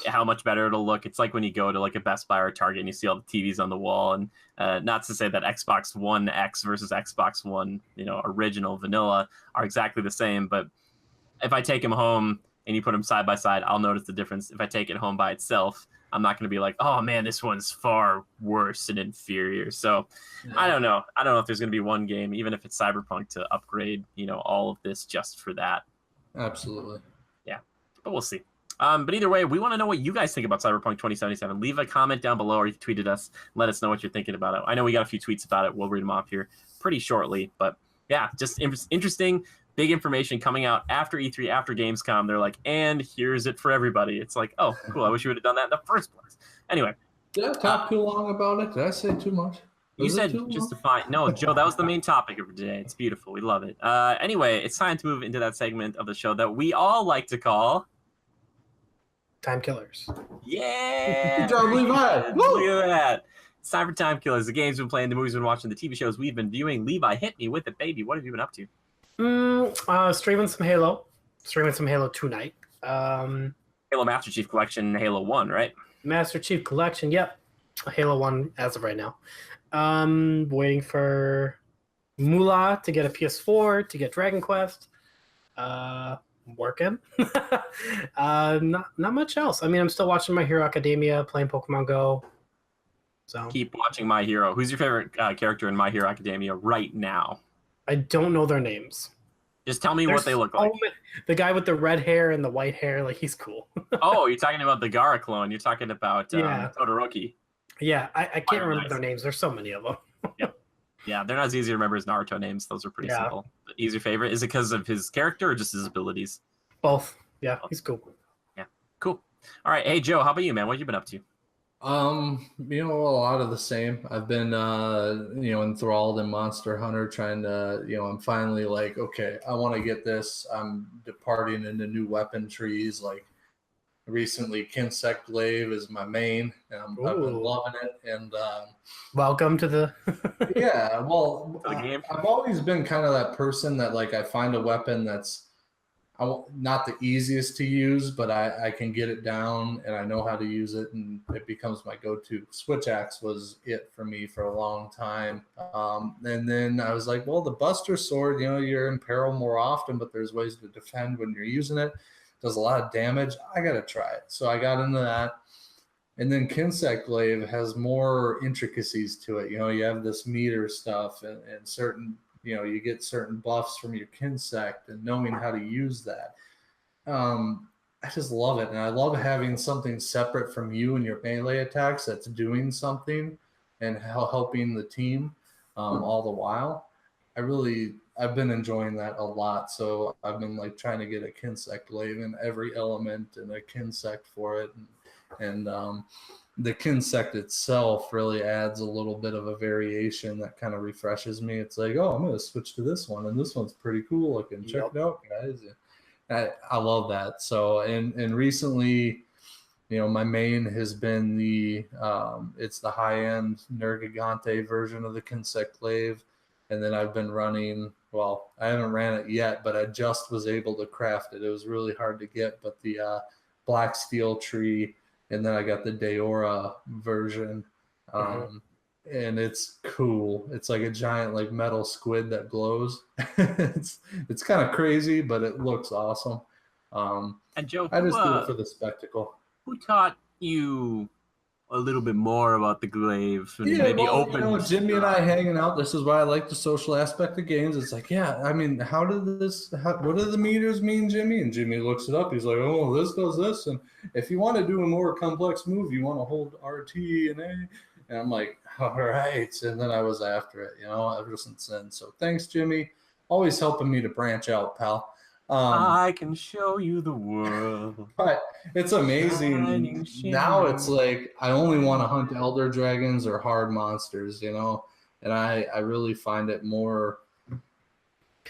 how much better it'll look. It's like when you go to like a Best Buy or Target and you see all the TVs on the wall, and not to say that Xbox One X versus Xbox One, original vanilla are exactly the same, but if I take them home and you put them side by side, I'll notice the difference. If I take it home by itself, I'm not going to be like, oh man, this one's far worse and inferior. So I don't know. I don't know if there's going to be one game, even if it's CyberPunk, to upgrade, all of this just for that. Absolutely. Yeah, but we'll see. But either way, we want to know what you guys think about Cyberpunk 2077. Leave a comment down below, or you can tweet at us. Let us know what you're thinking about it. I know we got a few tweets about it. We'll read them off here pretty shortly. But yeah, just interesting, big information coming out after E3, after Gamescom. They're like, and here's it for everybody. It's like, oh, cool. I wish you would have done that in the first place. Anyway. Did I talk too long about it? Did I say too much? You said just to find. No, Joe, that was the main topic of today. It's beautiful. We love it. Anyway, it's time to move into that segment of the show that we all like to call Timekillers. Yeah! Good job, Levi! Look at that. It's time for Timekillers. The games we've been playing, the movies we've been watching, the TV shows we've been viewing. Levi, hit me with it, baby. What have you been up to? Streaming some Halo. Streaming some Halo tonight. Halo Master Chief Collection, Halo 1, right? Master Chief Collection, yep. Halo 1 as of right now. Waiting for Moolah to get a PS4, to get Dragon Quest. Working. Not much else. I mean, I'm still watching My Hero Academia, playing Pokemon Go. So keep watching My Hero. Who's your favorite character in My Hero Academia right now? I don't know their names. Just tell me what they look like. The guy with the red hair and the white hair, like, he's cool. Oh, you're talking about the Gara clone. You're talking about Todoroki. Yeah, I can't remember their names. There's so many of them. Yep. Yeah, they're not as easy to remember as Naruto names. Those are pretty simple. He's your favorite? Is it because of his character or just his abilities? Both. Yeah, he's cool. Yeah, cool. All right. Hey, Joe, how about you, man? What have you been up to? A lot of the same. I've been, enthralled in Monster Hunter, trying to, I'm finally like, okay, I want to get this. I'm departing into new weapon trees. Like recently, Kinsect Glaive is my main, and I've been loving it. And welcome to the yeah. Well, I've always been kind of that person that, like, I find a weapon that's not the easiest to use, but I can get it down and I know how to use it, and it becomes my go-to. Switch axe was it for me for a long time. And then I was like, well, the Buster Sword, you're in peril more often, but there's ways to defend when you're using it. Does a lot of damage. I got to try it. So I got into that. And then Kinsect Glaive has more intricacies to it. You have this meter stuff and certain, you get certain buffs from your Kinsect, and knowing how to use that. I just love it. And I love having something separate from you and your melee attacks that's doing something and helping the team all the while. I've been enjoying that a lot. So I've been like trying to get a Kinsect Glaive in every element and a Kinsect for it. And the Kinsect itself really adds a little bit of a variation that kind of refreshes me. It's like, oh, I'm going to switch to this one, and this one's pretty cool looking. Check it out, guys. I love that. So, and recently, my main has been it's the high-end Nergigante version of the Kinsect Glaive. And then I've been running, well, I haven't ran it yet, but I just was able to craft it. It was really hard to get, but the Black Steel Tree, and then I got the Deora version, and it's cool. It's like a giant like metal squid that glows. it's kind of crazy, but it looks awesome. And Joe, I just do it for the spectacle. Who taught you a little bit more about the glaive and Yeah, maybe well, open. Jimmy and I hanging out. This is why I like the social aspect of games. It's like, yeah, I mean, what do the meters mean, Jimmy? And Jimmy looks it up. He's like, oh, this does this. And if you want to do a more complex move, you want to hold RT and A. And I'm like, all right. And then I was after it, ever since then. So thanks, Jimmy. Always helping me to branch out, pal. I can show you the world. But it's amazing. Now it's like I only want to hunt elder dragons or hard monsters, and I really find it more.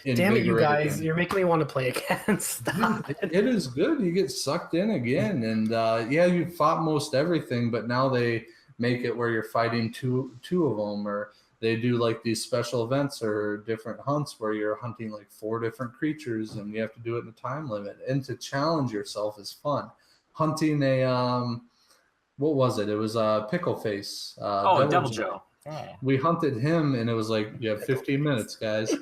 Damn it, you guys! You're making me want to play again. Stop it. It is good. You get sucked in again, and you fought most everything, but now they make it where you're fighting two of them, or they do like these special events or different hunts where you're hunting like 4 different creatures and you have to do it in a time limit. And to challenge yourself is fun. Hunting what was it? It was Pickle Face. Devil Joe. Yeah. We hunted him and it was like, you have 15 minutes, guys.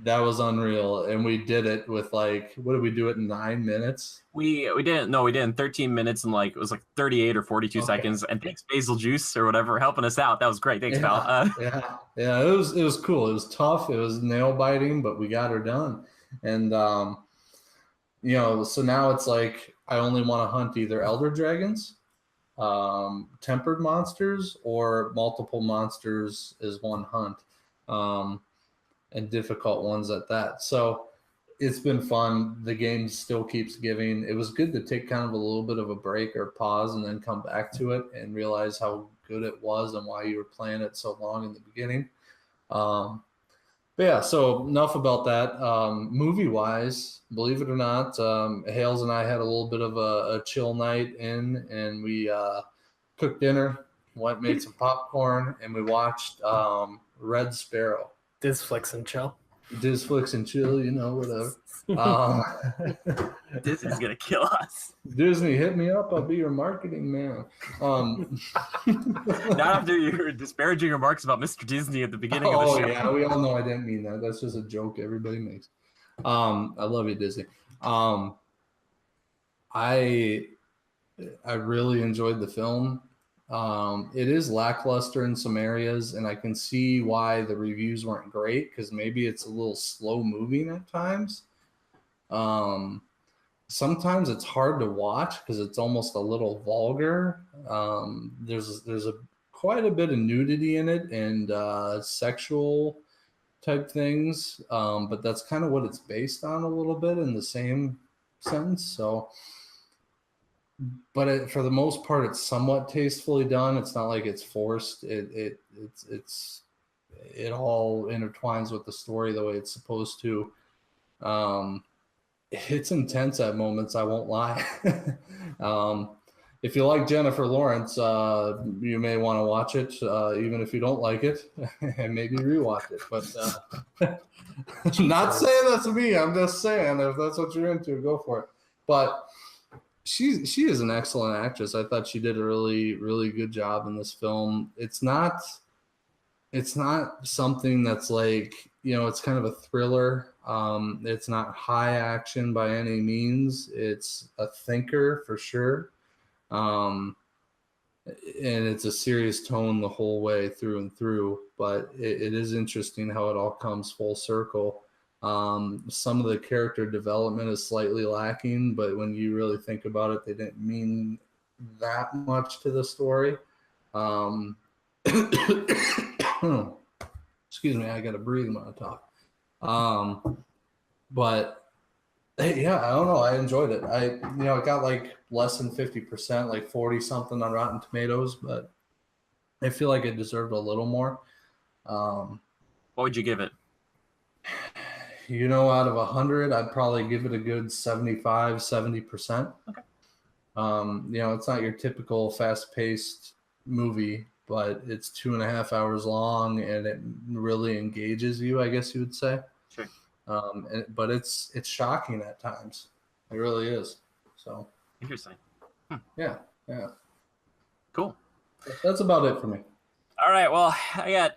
That was unreal. And we did it with like, what did we do it in 9 minutes? We didn't in 13 minutes and it was like 38 or 42 seconds. And thanks Basil Juice or whatever helping us out. That was great. Thanks, pal. Yeah. It was cool. It was tough. It was nail biting, but we got her done. And so now it's like I only want to hunt either elder dragons, tempered monsters, or multiple monsters is one hunt. And difficult ones at that. So it's been fun. The game still keeps giving. It was good to take kind of a little bit of a break or pause and then come back to it and realize how good it was and why you were playing it so long in the beginning. But yeah, so enough about that. Movie-wise, believe it or not, Hales and I had a little bit of a chill night in, and we cooked dinner, made some popcorn, and we watched Red Sparrow. Disflix and chill. Disflix and chill, whatever. Disney's gonna kill us. Disney, hit me up. I'll be your marketing man. Not after your disparaging remarks about Mr. Disney at the beginning of the show. Oh yeah, we all know I didn't mean that. That's just a joke everybody makes. I love you, Disney. I really enjoyed the film. It is lackluster in some areas, and I can see why the reviews weren't great because maybe it's a little slow moving at times. Sometimes it's hard to watch because it's almost a little vulgar. There's quite a bit of nudity in it and sexual type things, but that's kind of what it's based on a little bit in the same sense. So. But for the most part, it's somewhat tastefully done. It's not like it's forced. It all intertwines with the story the way it's supposed to. It's intense at moments. I won't lie. If you like Jennifer Lawrence, you may want to watch it, even if you don't like it, and maybe rewatch it. But not saying that's me. I'm just saying if that's what you're into, go for it. But. She is an excellent actress. I thought she did a really, really good job in this film. It's not something that's like, it's kind of a thriller. It's not high action by any means. It's a thinker for sure. And it's a serious tone the whole way through and through, but it is interesting how it all comes full circle. Some of the character development is slightly lacking, but when you really think about it, they didn't mean that much to the story. Excuse me, I got to breathe when I talk. But yeah, I don't know. I enjoyed it. It got like less than 50%, like 40 something on Rotten Tomatoes, but I feel like it deserved a little more. What would you give it? Out of 100, I'd probably give it a good 75, 70%. Okay. It's not your typical fast-paced movie, but it's 2.5 hours long, and it really engages you, I guess you would say. Sure. But it's shocking at times. It really is. So interesting. Yeah. Cool. That's about it for me. All right, well, I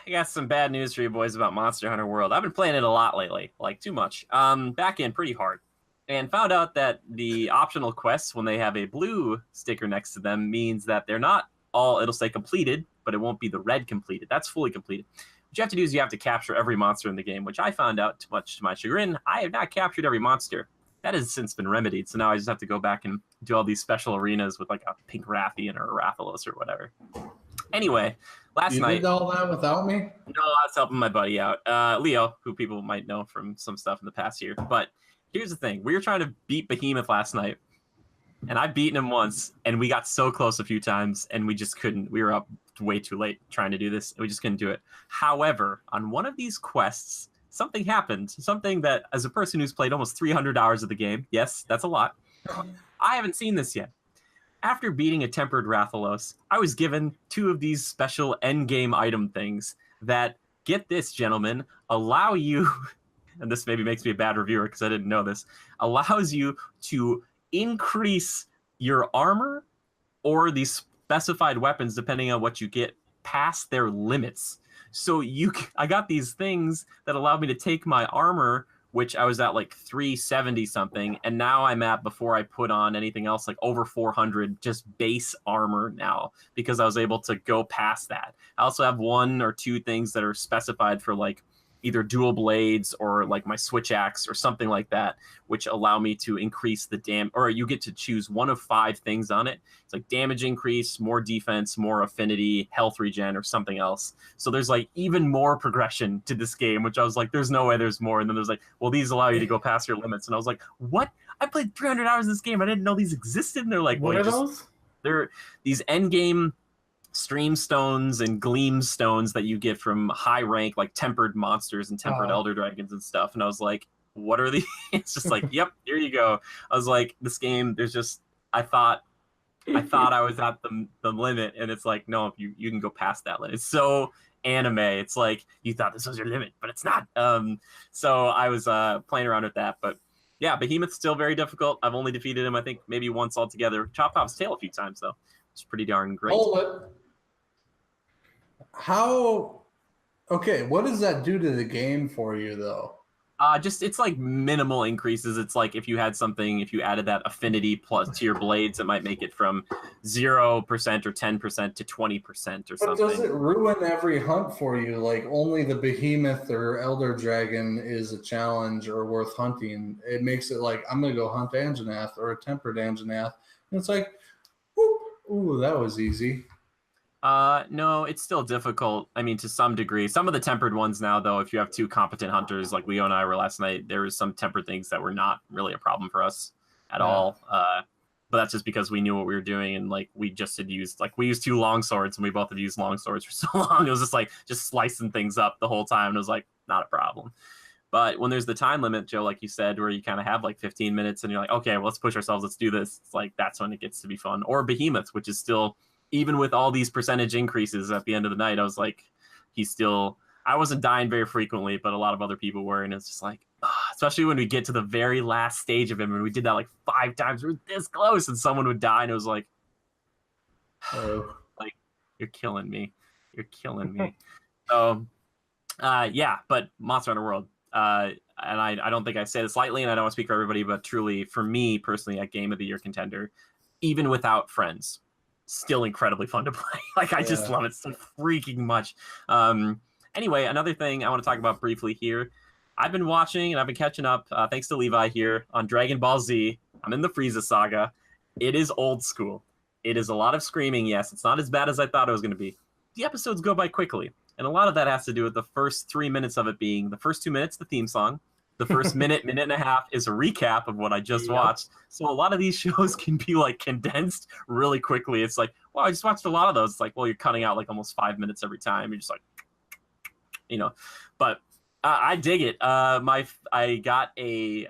got some bad news for you boys about Monster Hunter World. I've been playing it a lot lately, like too much. Back in pretty hard. and found out that the optional quests, when they have a blue sticker next to them, means that they're not all, it'll say completed, but it won't be the red completed. That's fully completed. What you have to do is you have to capture every monster in the game, which I found out, much to my chagrin, I have not captured every monster. That has since been remedied, so now I just have to go back and do all these special arenas with like a pink Rathian or a Rathalos or whatever. Anyway, last night... You did all that without me? No, I was helping my buddy out. Leo, who people might know from some stuff in the past year. But here's the thing. We were trying to beat Behemoth last night, and I've beaten him once, and we got so close a few times, and we just couldn't. We were up way too late trying to do this, and we just couldn't do it. However, on one of these quests, something happened. Something that, as a person who's played almost 300 hours of the game, yes, that's a lot, I haven't seen this yet. After beating a tempered Rathalos, I was given 2 of these special endgame item things that, get this, gentlemen, allow you, and this maybe makes me a bad reviewer because I didn't know this, allows you to increase your armor or these specified weapons, depending on what you get, past their limits. So I got these things that allowed me to take my armor, which I was at like 370 something, and now I'm at, before I put on anything else, like over 400 just base armor now, because I was able to go past that. I also have 1 or 2 things that are specified for like either dual blades or like my switch axe or something like that, which allow me to increase the or you get to choose 1 of 5 things on it. It's like damage increase, more defense, more affinity, health regen, or something else. So there's like even more progression to this game, which I was like, there's no way there's more. And then there's like, well, these allow you to go past your limits. And I was like, what? I played 300 hours of this game. I didn't know these existed. And they're like, what are those? They're these end game stream stones and gleam stones that you get from high rank, like tempered monsters and tempered elder dragons and stuff. And I was like, what are these? It's just like, yep, here you go. I was like, this game, there's just, I thought I was at the limit, and it's like, no, you can go past that limit. It's so anime. It's like, you thought this was your limit, but it's not. So I was playing around with that, but yeah, Behemoth's still very difficult. I've only defeated him, I think, maybe once altogether. Chopped off his tail a few times, though. It's pretty darn great. Hold it. Okay, what does that do to the game for you, though? Just, it's like minimal increases. It's like if you had something, if you added that affinity plus to your blades, it might make it from 0% or 10% to 20% or something. But does it ruin every hunt for you? Like, only the Behemoth or Elder Dragon is a challenge or worth hunting. It makes it like, I'm going to go hunt Anjanath or a tempered Anjanath. And it's like, ooh, that was easy. No, it's still difficult. I mean, to some degree. Some of the tempered ones now, though, if you have 2 competent hunters, like Leo and I were last night, there was some tempered things that were not really a problem for us at all. But that's just because we knew what we were doing, and like we just had used, like, we used 2 long swords, and we both had used long swords for so long. It was just like slicing things up the whole time. And it was like, not a problem. But when there's the time limit, Joe, like you said, where you kind of have like 15 minutes and you're like, okay, well, let's push ourselves, let's do this. It's like, that's when it gets to be fun. Or Behemoth, which is still, even with all these percentage increases at the end of the night, I was like, I wasn't dying very frequently, but a lot of other people were. And it's just like, especially when we get to the very last stage of him, and we did that like 5 times, we were this close, and someone would die. And it was like, like, you're killing me. You're killing me. So, yeah, but Monster Hunter World. And I don't think I say this lightly, and I don't want to speak for everybody, but truly, for me personally, a Game of the Year contender, even without friends. Still incredibly fun to play. Like, I just love it so freaking much. Anyway, another thing I want to talk about briefly here. I've been watching and I've been catching up, thanks to Levi here, on Dragon Ball Z. I'm in the Frieza saga. It is old school. It is a lot of screaming, yes. It's not as bad as I thought it was going to be. The episodes go by quickly. And a lot of that has to do with the first 3 minutes of it being the first 2 minutes, the theme song. The first minute and a half is a recap of what I just watched. So a lot of these shows can be like condensed really quickly. It's like, well, I just watched a lot of those. It's like, well, you're cutting out like almost 5 minutes every time. You're just like, but I dig it. I got a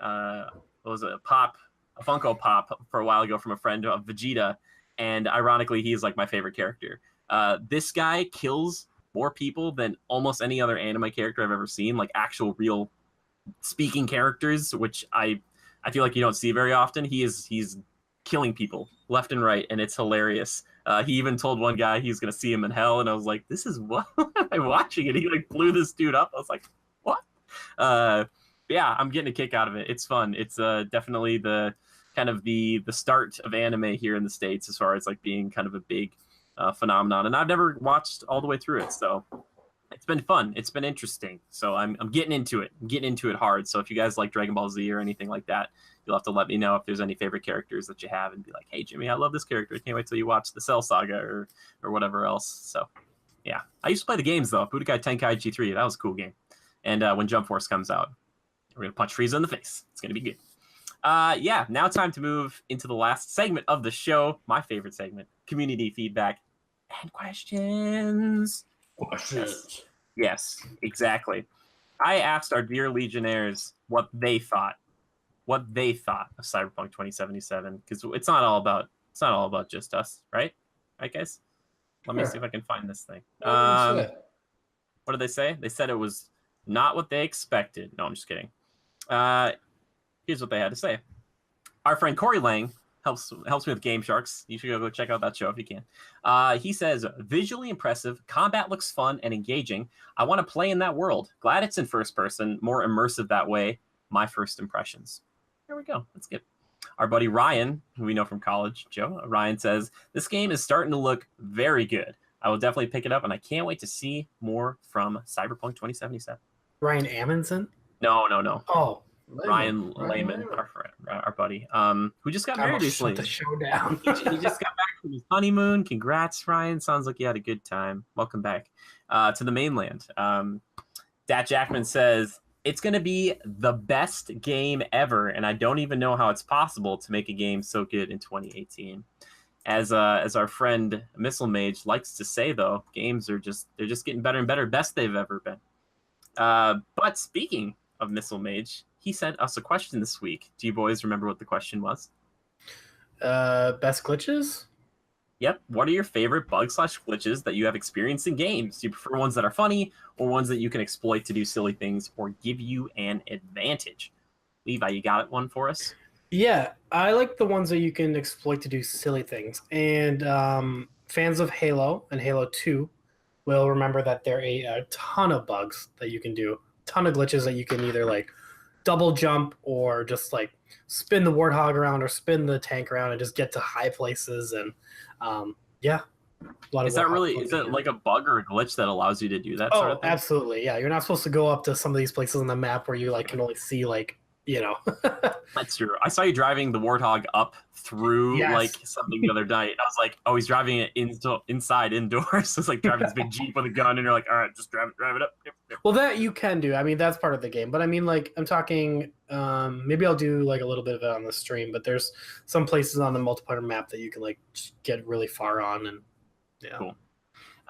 Funko Pop for a while ago from a friend of Vegeta. And ironically, he's like my favorite character. This guy kills more people than almost any other anime character I've ever seen, like actual real speaking characters, which I feel like you don't see very often. He's killing people left and right, and it's hilarious. He even told one guy he's gonna see him in hell, and I was like, this is what am I watching? And he like blew this dude up. I was like, what? Yeah, I'm getting a kick out of it. It's fun. It's definitely the kind of the start of anime here in the States, as far as like being kind of a big phenomenon. And I've never watched all the way through it, so it's been fun. It's been interesting. So I'm getting into it. I'm getting into it hard. So if you guys like Dragon Ball Z or anything like that, you'll have to let me know if there's any favorite characters that you have, and be like, hey Jimmy, I love this character. I can't wait till you watch the Cell Saga or whatever else. So yeah, I used to play the games though. Budokai Tenkaichi 3, that was a cool game. And when Jump Force comes out, we're gonna punch Frieza in the face. It's gonna be good. Yeah, now time to move into the last segment of the show, my favorite segment, community feedback and questions. Questions. Yes, exactly. I asked our dear Legionnaires what they thought of Cyberpunk 2077, because it's not all about just us, right? Right, guys? Let me see if I can find this thing. What did they say? They said it was not what they expected. No, I'm just kidding. Here's what they had to say. Our friend Corey Lang helps me with Game Sharks. You should go check out that show if you can. He says, visually impressive, combat looks fun and engaging. I want to play in that world. Glad it's in first person, more immersive that way. My first impressions. There we go. That's good. Our buddy Ryan, who we know from college, Joe, Ryan says, this game is starting to look very good. I will definitely pick it up, and I can't wait to see more from Cyberpunk 2077. Ryan Amundsen? No. Oh, Ryan Lehman, our buddy, who just got married recently. Shut the show down. He just got back from his honeymoon. Congrats, Ryan. Sounds like you had a good time. Welcome back to the mainland. Dat Jackman says, it's going to be the best game ever, and I don't even know how it's possible to make a game so good in 2018. As our friend Missile Mage likes to say, though, games are just getting better and better. Best they've ever been. But speaking of Missile Mage, he sent us a question this week. Do you boys remember what the question was? Best glitches? Yep. What are your favorite bugs/glitches that you have experienced in games? Do you prefer ones that are funny, or ones that you can exploit to do silly things or give you an advantage? Levi, you got one for us? Yeah, I like the ones that you can exploit to do silly things. And fans of Halo and Halo 2 will remember that there are a ton of bugs that you can do, a ton of glitches that you can either like double jump or just like spin the Warthog around or spin the tank around and just get to high places. And yeah, a lot of is that like a bug or a glitch that allows you to do that sort of thing? Absolutely. Yeah, you're not supposed to go up to some of these places on the map where you like can only see like, you know. That's true. I saw you driving the Warthog up through like something the other night. I was like, oh, he's driving it inside indoors. It's like driving this big Jeep with a gun, and you're like, all right, just drive it up. Yep. Well, that you can do. I mean, that's part of the game. But I mean, like, I'm talking, maybe I'll do like a little bit of it on the stream, but there's some places on the multiplayer map that you can like get really far on. And yeah. Cool.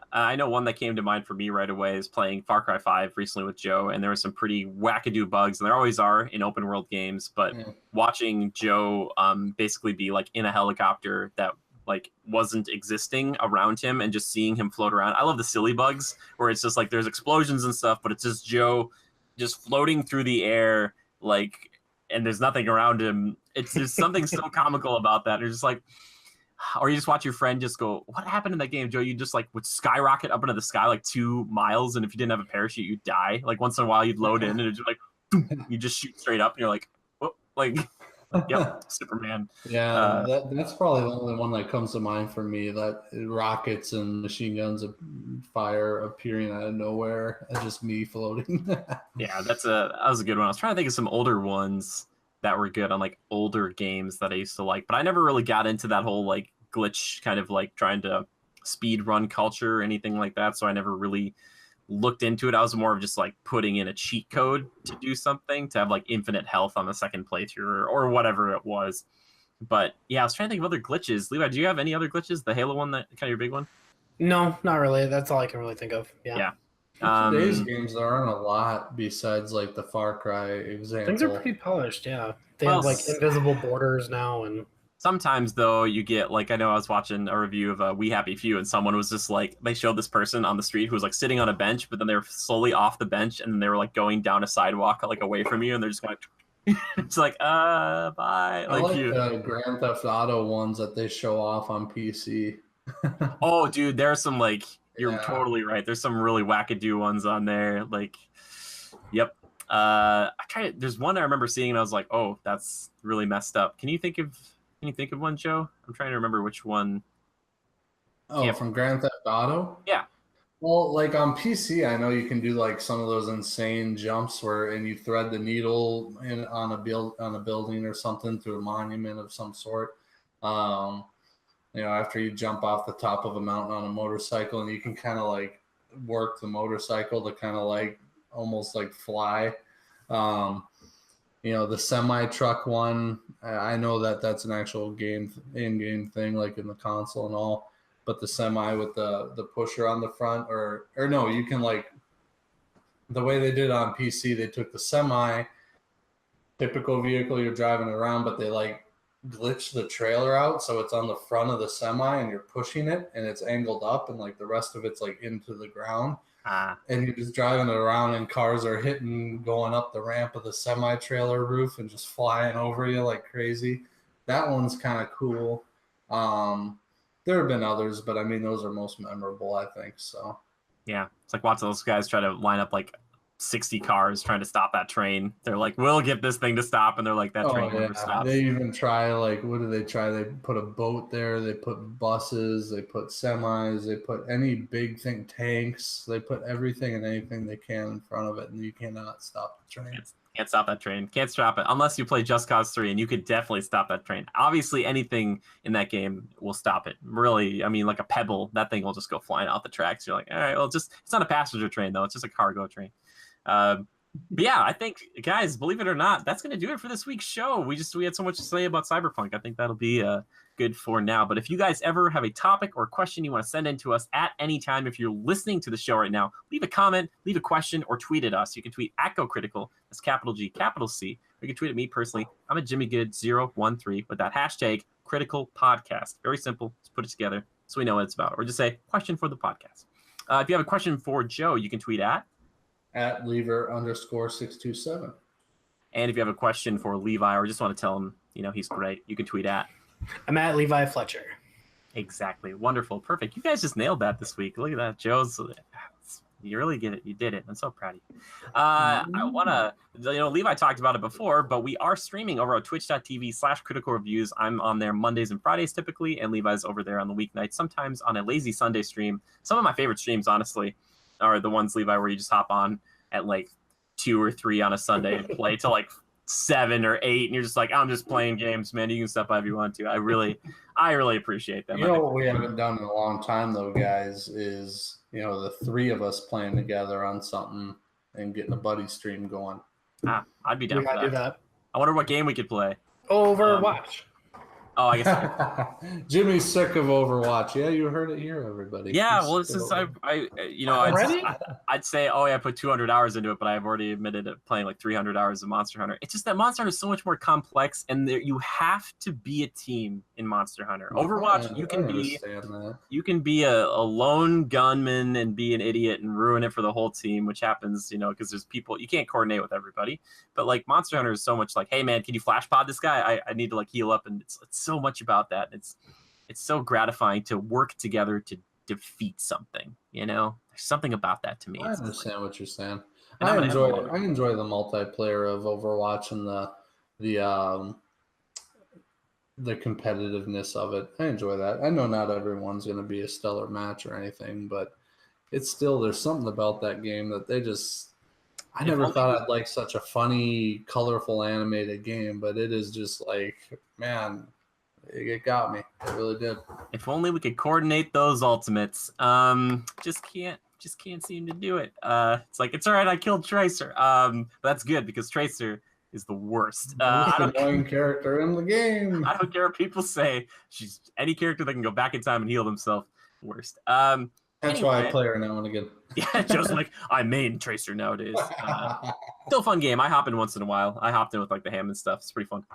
I know one that came to mind for me right away is playing Far Cry 5 recently with Joe, and there were some pretty wackadoo bugs, and there always are in open world games, but watching Joe basically be like in a helicopter that like wasn't existing around him and just seeing him float around. I love the silly bugs where it's just like there's explosions and stuff, but it's just Joe just floating through the air, like, and there's nothing around him. It's just something so comical about that. It's just like, or you just watch your friend just go, what happened in that game, Joe? You just like would skyrocket up into the sky like 2 miles, and if you didn't have a parachute, you'd die. Like once in a while you'd load in and it's just like you just shoot straight up and you're like, oh, like yep, Superman. Yeah, that's probably the only one that comes to mind for me, that rockets and machine guns of fire appearing out of nowhere and just me floating. Yeah, that was a good one. I was trying to think of some older ones that were good on like older games that I used to like, but I never really got into that whole like glitch kind of like trying to speed run culture or anything like that. So I never really looked into it. I was more of just like putting in a cheat code to do something, to have like infinite health on the second playthrough or whatever it was. But yeah, I was trying to think of other glitches. Levi, do you have any other glitches? The Halo one, that kind of your big one? No, not really. That's all I can really think of. Yeah. Today's games, there aren't a lot besides like the Far Cry example. Things are pretty polished, yeah. They have like invisible borders now, and sometimes though you get like, I know I was watching a review of We Happy Few, and someone was just like, they showed this person on the street who was like sitting on a bench, but then they were slowly off the bench and they were like going down a sidewalk like away from you, and they're just going it's like bye. I like the Grand Theft Auto ones that they show off on PC. Oh dude, there's some like, you're totally right. There's some really wackadoo ones on there. Like, yep. There's one I remember seeing and I was like, oh, that's really messed up. Can you think of one, Joe? I'm trying to remember which one. Oh, from Grand Theft Auto? Yeah. Well, like on PC, I know you can do like some of those insane jumps and you thread the needle on a building or something through a monument of some sort. After you jump off the top of a mountain on a motorcycle, and you can kind of like work the motorcycle to kind of like almost like fly. The semi-truck one, I know that's an actual in-game thing, like in the console and all. But the semi with the pusher on the front, or no, you can like the way they did on PC, they took the semi, typical vehicle you're driving around, but they like glitched the trailer out so it's on the front of the semi and you're pushing it and it's angled up and like the rest of it's like into the ground. And you're just driving it around and cars are going up the ramp of the semi trailer roof and just flying over you like crazy. That one's kind of cool. There have been others, but I mean, those are most memorable, I think. So, yeah, it's like watching those guys try to line up like 60 cars trying to stop that train. They're like, we'll get this thing to stop. And they're like, that train never stops. They even try, like, what do they try? They put a boat there. They put buses. They put semis. They put any big thing, tanks. They put everything and anything they can in front of it. And you cannot stop the train. Can't stop that train. Can't stop it unless you play Just Cause 3, and you could definitely stop that train. Obviously, anything in that game will stop it. Really, I mean, like a pebble, that thing will just go flying off the tracks. You're like, all right, well, it's not a passenger train, though. It's just a cargo train. But yeah, I think, guys, believe it or not, that's going to do it for this week's show. We had so much to say about Cyberpunk. I think that'll be good for now. But if you guys ever have a topic or a question you want to send in to us at any time, if you're listening to the show right now, leave a comment, leave a question, or tweet at us. You can tweet at GoCritical. That's capital G, capital C. Or you can tweet at me personally. I'm at JimmyGood013 with that hashtag Critical Podcast. Very simple. Just put it together so we know what it's about. Or just say question for the podcast. If you have a question for Joe, you can tweet at Lever_627. And if you have a question for Levi or just want to tell him, he's great, you can tweet at I'm at Levi Fletcher. Exactly. Wonderful. Perfect. You guys just nailed that this week. Look at that. Joe's, you really get it. You did it. I'm so proud of you. I want to, Levi talked about it before, but we are streaming over at twitch.tv/critical reviews. I'm on there Mondays and Fridays typically, and Levi's over there on the weeknights, sometimes on a lazy Sunday stream. Some of my favorite streams, honestly, are the ones, Levi, where you just hop on at like 2 or 3 on a Sunday and play till like 7 or 8, and you're just like, I'm just playing games, man. You can step by if you want to. I really appreciate that. What we haven't done in a long time, though, guys, is the 3 of us playing together on something and getting a buddy stream going. I'd be down for that. Do that. I wonder what game we could play. Overwatch. Oh, I guess Jimmy's sick of Overwatch. Yeah, you heard it here, everybody. Yeah, well, it's just I'd say, I put 200 hours into it, but I've already admitted it playing like 300 hours of Monster Hunter. It's just that Monster Hunter is so much more complex, and you have to be a team in Monster Hunter. Overwatch, you can be a lone gunman and be an idiot and ruin it for the whole team, which happens, because there's people you can't coordinate with everybody. But like Monster Hunter is so much like, hey man, can you flash pod this guy? I need to like heal up, and it's so much about that. It's so gratifying to work together to defeat something. There's something about that to me. I understand what you're saying. I enjoy the multiplayer of Overwatch and the competitiveness of it. I enjoy that. I know not everyone's going to be a stellar match or anything, but it's still, there's something about that game that I never thought I'd like such a funny, colorful, animated game, but it is just like, man, it got me. It really did. If only we could coordinate those ultimates. Just can't seem to do it. It's like, it's all right, I killed Tracer. But that's good because Tracer is the worst. Most annoying character in the game. I don't care what people say. She's any character that can go back in time and heal themselves. Worst. That's why I play her now and again. Yeah, Joe's like, I main Tracer nowadays. Still a fun game. I hop in once in a while. I hopped in with like the ham and stuff. It's pretty fun.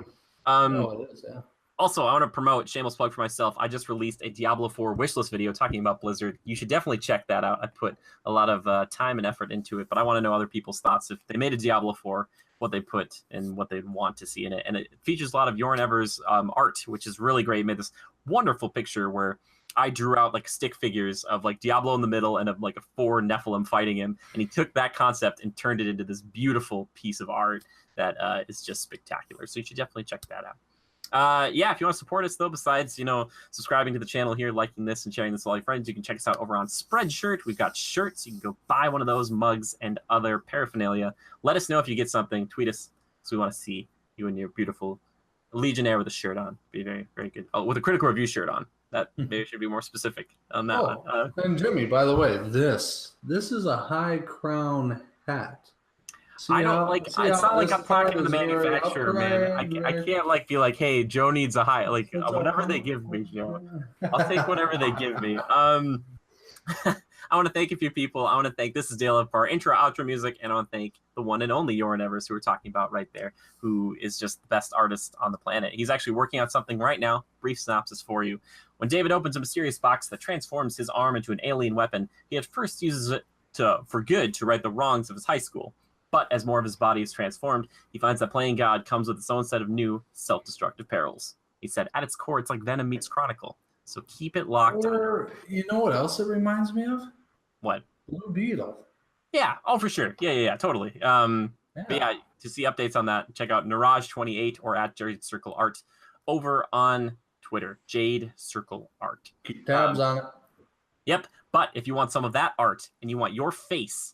It is, yeah. Also, I want to promote, shameless plug for myself. I just released a Diablo 4 wishlist video talking about Blizzard. You should definitely check that out. I put a lot of time and effort into it, but I want to know other people's thoughts. If they made a Diablo 4, what they put and what they'd want to see in it. And it features a lot of Jorn Ever's art, which is really great. He made this wonderful picture where I drew out like stick figures of like Diablo in the middle and of like 4 Nephilim fighting him, and he took that concept and turned it into this beautiful piece of art that is just spectacular. So you should definitely check that out. Yeah, if you want to support us, though, besides, subscribing to the channel here, liking this, and sharing this with all your friends, you can check us out over on Spreadshirt. We've got shirts. You can go buy one of those, mugs, and other paraphernalia. Let us know if you get something. Tweet us, so we want to see you and your beautiful Legionnaire with a shirt on. Be very, very good. Oh, with a Critical Review shirt on. That maybe should be more specific on that one. And Jimmy, by the way, this is a high crown hat. I don't like. It's not like I'm talking to the manufacturer, man. I can't like be like, hey, Joe needs a high. Like whatever they give me, I'll take whatever they give me. I want to thank a few people. I want to thank This Is Dale for our intro, outro music, and I want to thank the one and only Yoran Evers, who we're talking about right there, who is just the best artist on the planet. He's actually working on something right now. Brief synopsis for you: when David opens a mysterious box that transforms his arm into an alien weapon, he at first uses it for good to right the wrongs of his high school. But as more of his body is transformed, he finds that playing God comes with its own set of new, self-destructive perils. He said, at its core, it's like Venom meets Chronicle. So keep it locked. Or, you know what else it reminds me of? What? Blue Beetle. Yeah. Oh, for sure. Yeah, totally. But yeah, to see updates on that, check out Niraj28 or at Jade Circle Art over on Twitter. Jade Circle Art. Keep tabs on it. Yep. But if you want some of that art and you want your face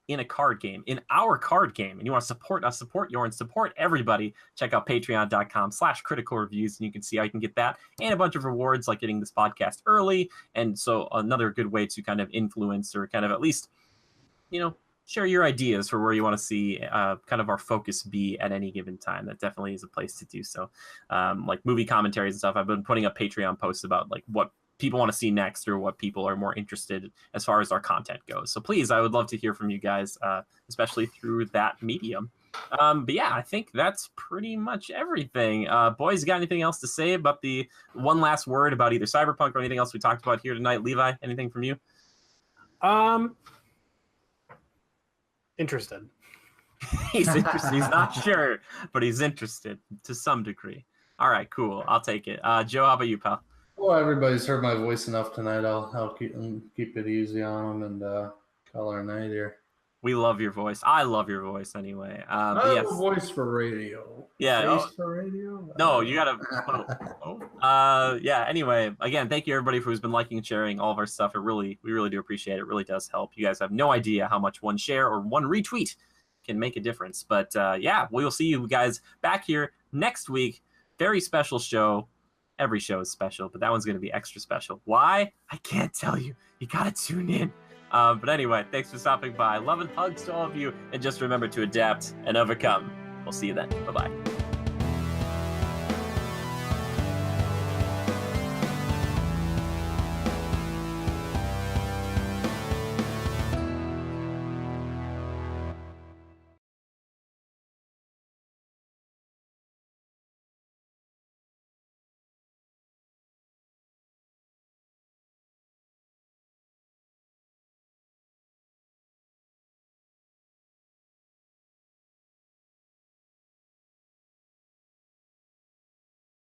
in a card game, in our card game, and you want to support us, support Yoran, support everybody, check out patreon.com/critical reviews, and you can see how you can get that and a bunch of rewards like getting this podcast early. And so another good way to kind of influence or kind of at least, share your ideas for where you want to see kind of our focus be at any given time. That definitely is a place to do so. Like movie commentaries and stuff. I've been putting up Patreon posts about like what people want to see next or what people are more interested as far as our content goes. So please, I would love to hear from you guys, especially through that medium. But yeah, I think that's pretty much everything. Boys, got anything else to say about the one last word about either CyberPunk or anything else we talked about here tonight? Levi, anything from you? Interested. He's interested. He's not sure, but he's interested to some degree. All right, cool. I'll take it. Joe, how about you, pal? Well, everybody's heard my voice enough tonight. I'll keep it easy on them and call our night here. We love your voice. I love your voice anyway. I have a voice for radio. Yeah. Face for radio? No, you gotta. Yeah. Anyway, again, thank you everybody who's been liking and sharing all of our stuff. We really do appreciate it. It really does help. You guys have no idea how much one share or one retweet can make a difference. But yeah, we will see you guys back here next week. Very special show. Every show is special, but that one's going to be extra special. Why? I can't tell you. You got to tune in. But anyway, thanks for stopping by. Love and hugs to all of you. And just remember to adapt and overcome. We'll see you then. Bye-bye.